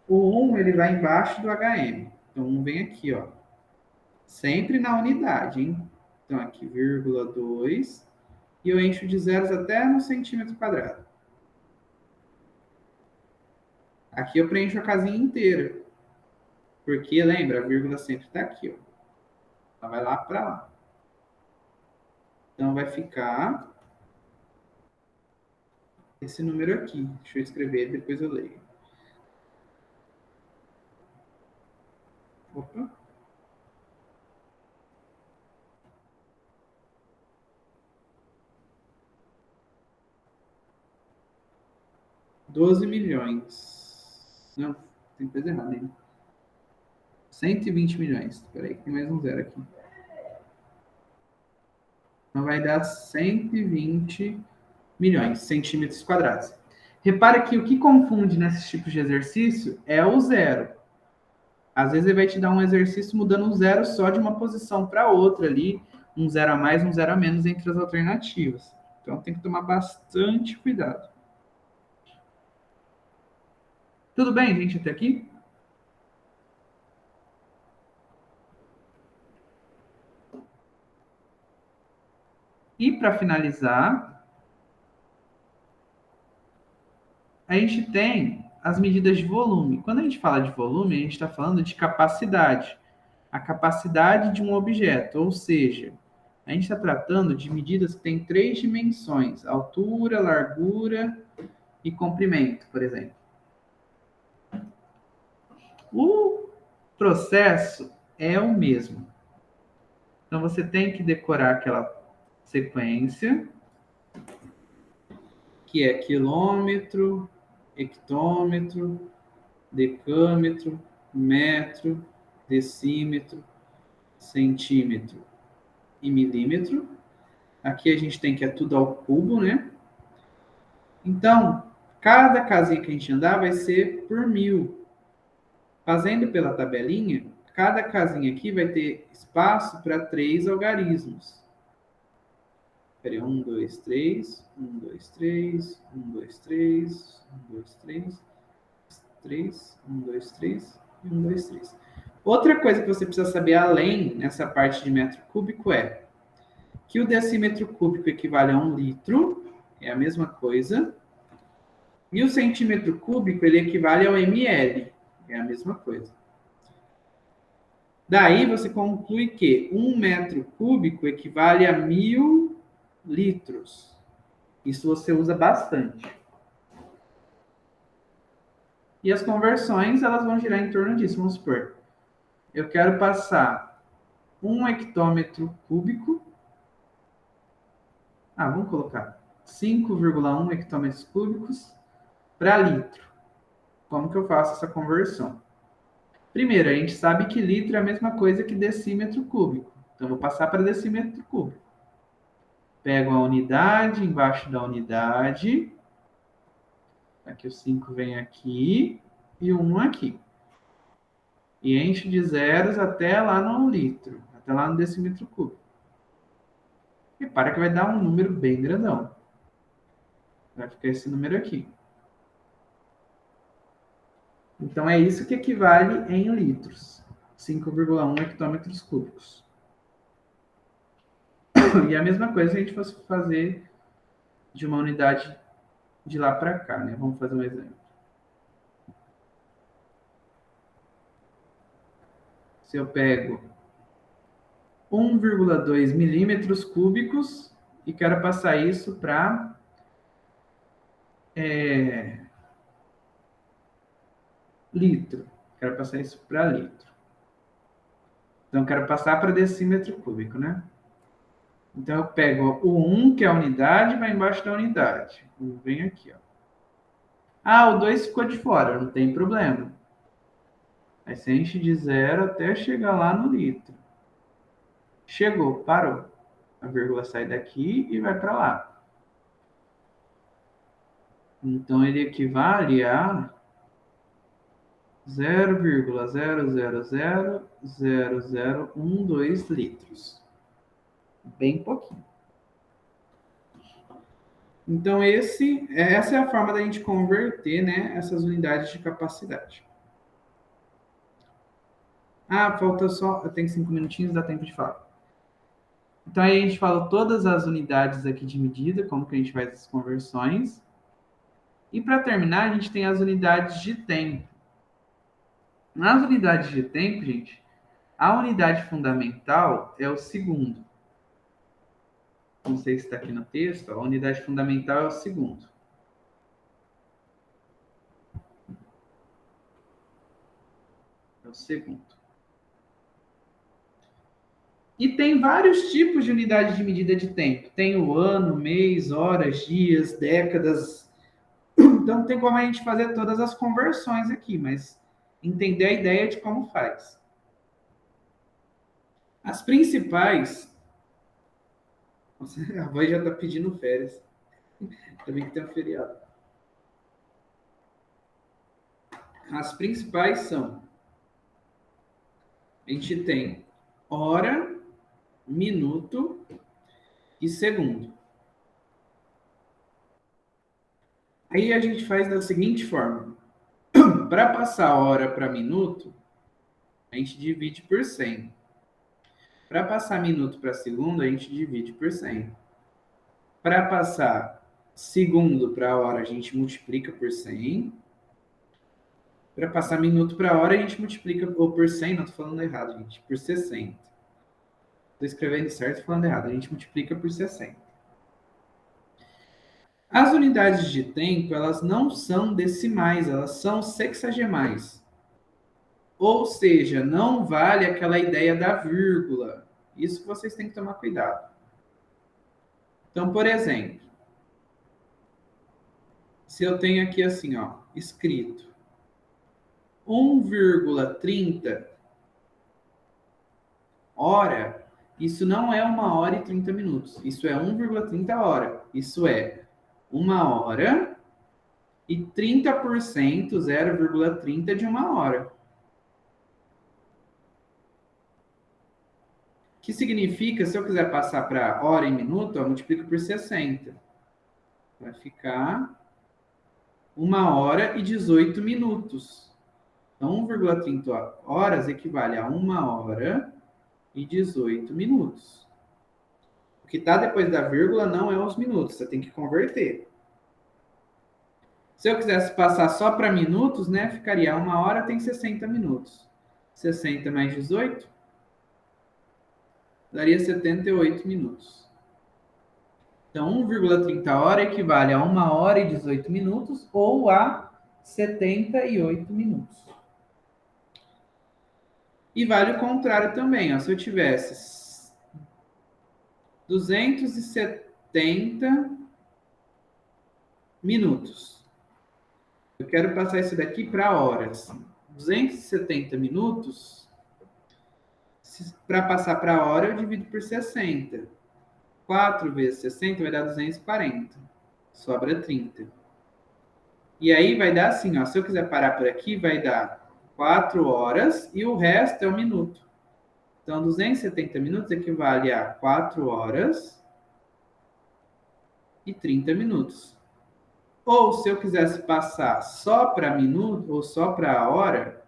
O 1 ele vai embaixo do HM. Então, 1 vem aqui, ó. Sempre na unidade, hein? Então, aqui, vírgula 2. e eu encho de zeros até no centímetro quadrado. Aqui eu preencho a casinha inteira, porque, lembra, a vírgula sempre está aqui, ó. Ela vai lá para lá. Então, vai ficar esse número aqui. Deixa eu escrever, depois eu leio. Opa. R$ 12 milhões. Não, tem coisa errada, hein? 120 milhões. Espera aí, tem mais um zero aqui. Então, vai dar 120 milhões, centímetros quadrados. Repara que o que confunde nesses tipos de exercício é o zero. Às vezes ele vai te dar um exercício mudando um zero só de uma posição para outra ali, um zero a mais, um zero a menos entre as alternativas. Então tem que tomar bastante cuidado. Tudo bem, gente, até aqui? E para finalizar, a gente tem as medidas de volume. Quando a gente fala de volume, a gente está falando de capacidade. A capacidade de um objeto, ou seja, a gente está tratando de medidas que têm 3 dimensões: altura, largura e comprimento, por exemplo. O processo é o mesmo. Então, você tem que decorar aquela sequência, que é quilômetro, hectômetro, decâmetro, metro, decímetro, centímetro e milímetro. Aqui a gente tem que é tudo ao cubo, né? Então, cada casinha que a gente andar vai ser por 1000. Fazendo pela tabelinha, cada casinha aqui vai ter espaço para 3 algarismos. Peraí, 1, 2, 3, 1, 2, 3, 1, 2, 3, 1, 2, 3, 3, 1, 2, 3 e 1, 2, 3. Outra coisa que você precisa saber além nessa parte de metro cúbico é que o decímetro cúbico equivale a 1 litro, é a mesma coisa, e o centímetro cúbico ele equivale ao ml, é a mesma coisa. Daí você conclui que 1 metro cúbico equivale a 1000 litros. Isso você usa bastante. E as conversões, elas vão girar em torno disso. Vamos supor, eu quero passar 1 hectômetro cúbico. Vamos colocar 5,1 hectômetros cúbicos para litro. Como que eu faço essa conversão? Primeiro, a gente sabe que litro é a mesma coisa que decímetro cúbico. Então, vou passar para decímetro cúbico. Pego a unidade, embaixo da unidade. Aqui o 5 vem aqui e o 1 aqui. E encho de zeros até lá no litro, até lá no decímetro cúbico. Repara que vai dar um número bem grandão. Vai ficar esse número aqui. Então, é isso que equivale em litros. 5,1 hectômetros cúbicos. E a mesma coisa se a gente fosse fazer de uma unidade de lá para cá, né? Vamos fazer um exemplo. Se eu pego 1,2 milímetros cúbicos e quero passar isso para litro. Quero passar isso para litro. Então, quero passar para decímetro cúbico, né? Então, eu pego o 1, que é a unidade, vai embaixo da unidade. Vem aqui, ó. O 2 ficou de fora, não tem problema. Aí você enche de zero até chegar lá no litro. Chegou, parou. A vírgula sai daqui e vai para lá. Então, ele equivale a 0,0000012 litros. Bem pouquinho. Então, essa é a forma da gente converter, né, essas unidades de capacidade. Falta só... Eu tenho 5 minutinhos, dá tempo de falar. Então, aí a gente fala todas as unidades aqui de medida, como que a gente faz as conversões. E para terminar, a gente tem as unidades de tempo. Nas unidades de tempo, gente, a unidade fundamental é o segundo. Não sei se está aqui no texto, a unidade fundamental é o segundo. É o segundo. E tem vários tipos de unidade de medida de tempo. Tem o ano, mês, horas, dias, décadas. Então tem como a gente fazer todas as conversões aqui, mas entender a ideia de como faz. As principais. Nossa, a voz já está pedindo férias. Também que tem um feriado. As principais são: a gente tem hora, minuto e segundo. Aí a gente faz da seguinte forma: para passar hora para minuto, a gente divide por 100. Para passar minuto para segundo, a gente divide por 100. Para passar segundo para hora, a gente multiplica por 100. Para passar minuto para hora, a gente multiplica por 100. Não, estou falando errado, gente. Por 60. Estou escrevendo certo e falando errado. A gente multiplica por 60. As unidades de tempo, elas não são decimais, elas são sexagemais. Ou seja, não vale aquela ideia da vírgula. Isso que vocês têm que tomar cuidado. Então, por exemplo, se eu tenho aqui assim, ó, escrito 1,30 hora, isso não é 1 hora e 30 minutos. Isso é 1,30 hora. Isso é 1 hora e 30%, 0,30 de 1 hora. Que significa, se eu quiser passar para hora e minuto, eu multiplico por 60. Vai ficar 1 hora e 18 minutos. Então, 1,30 horas equivale a 1 hora e 18 minutos. O que está depois da vírgula não é os minutos, você tem que converter. Se eu quisesse passar só para minutos, né, ficaria 1 hora tem 60 minutos. 60 mais 18 daria 78 minutos. Então, 1,30 hora equivale a 1 hora e 18 minutos ou a 78 minutos. E vale o contrário também. Ó, se eu tivesse 270 minutos, eu quero passar isso daqui para horas. 270 minutos, para passar para hora, eu divido por 60. 4 vezes 60 vai dar 240. Sobra 30. E aí vai dar assim, ó, se eu quiser parar por aqui, vai dar 4 horas e o resto é um minuto. Então, 270 minutos equivale a 4 horas e 30 minutos. Ou, se eu quisesse passar só para minuto ou só para hora,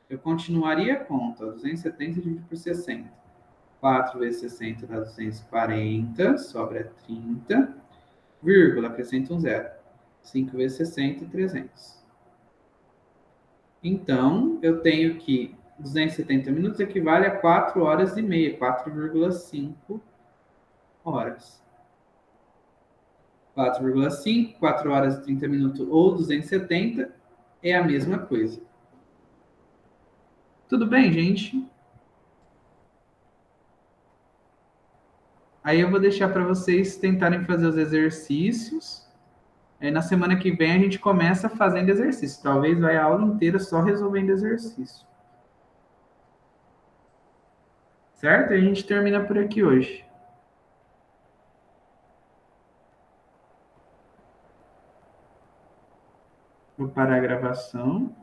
eu continuaria a conta. 270 dividido por 60. 4 vezes 60 dá 240, sobra 30, vírgula, acrescenta um zero. 5 vezes 60, 300. Então, eu tenho que 270 minutos equivale a 4 horas e meia, 4,5 horas. 4,5, 4 horas e 30 minutos ou 270 é a mesma coisa. Tudo bem, gente? Aí eu vou deixar para vocês tentarem fazer os exercícios. Aí na semana que vem a gente começa fazendo exercício. Talvez vai a aula inteira só resolvendo exercício. Certo? E a gente termina por aqui hoje. Vou parar a gravação.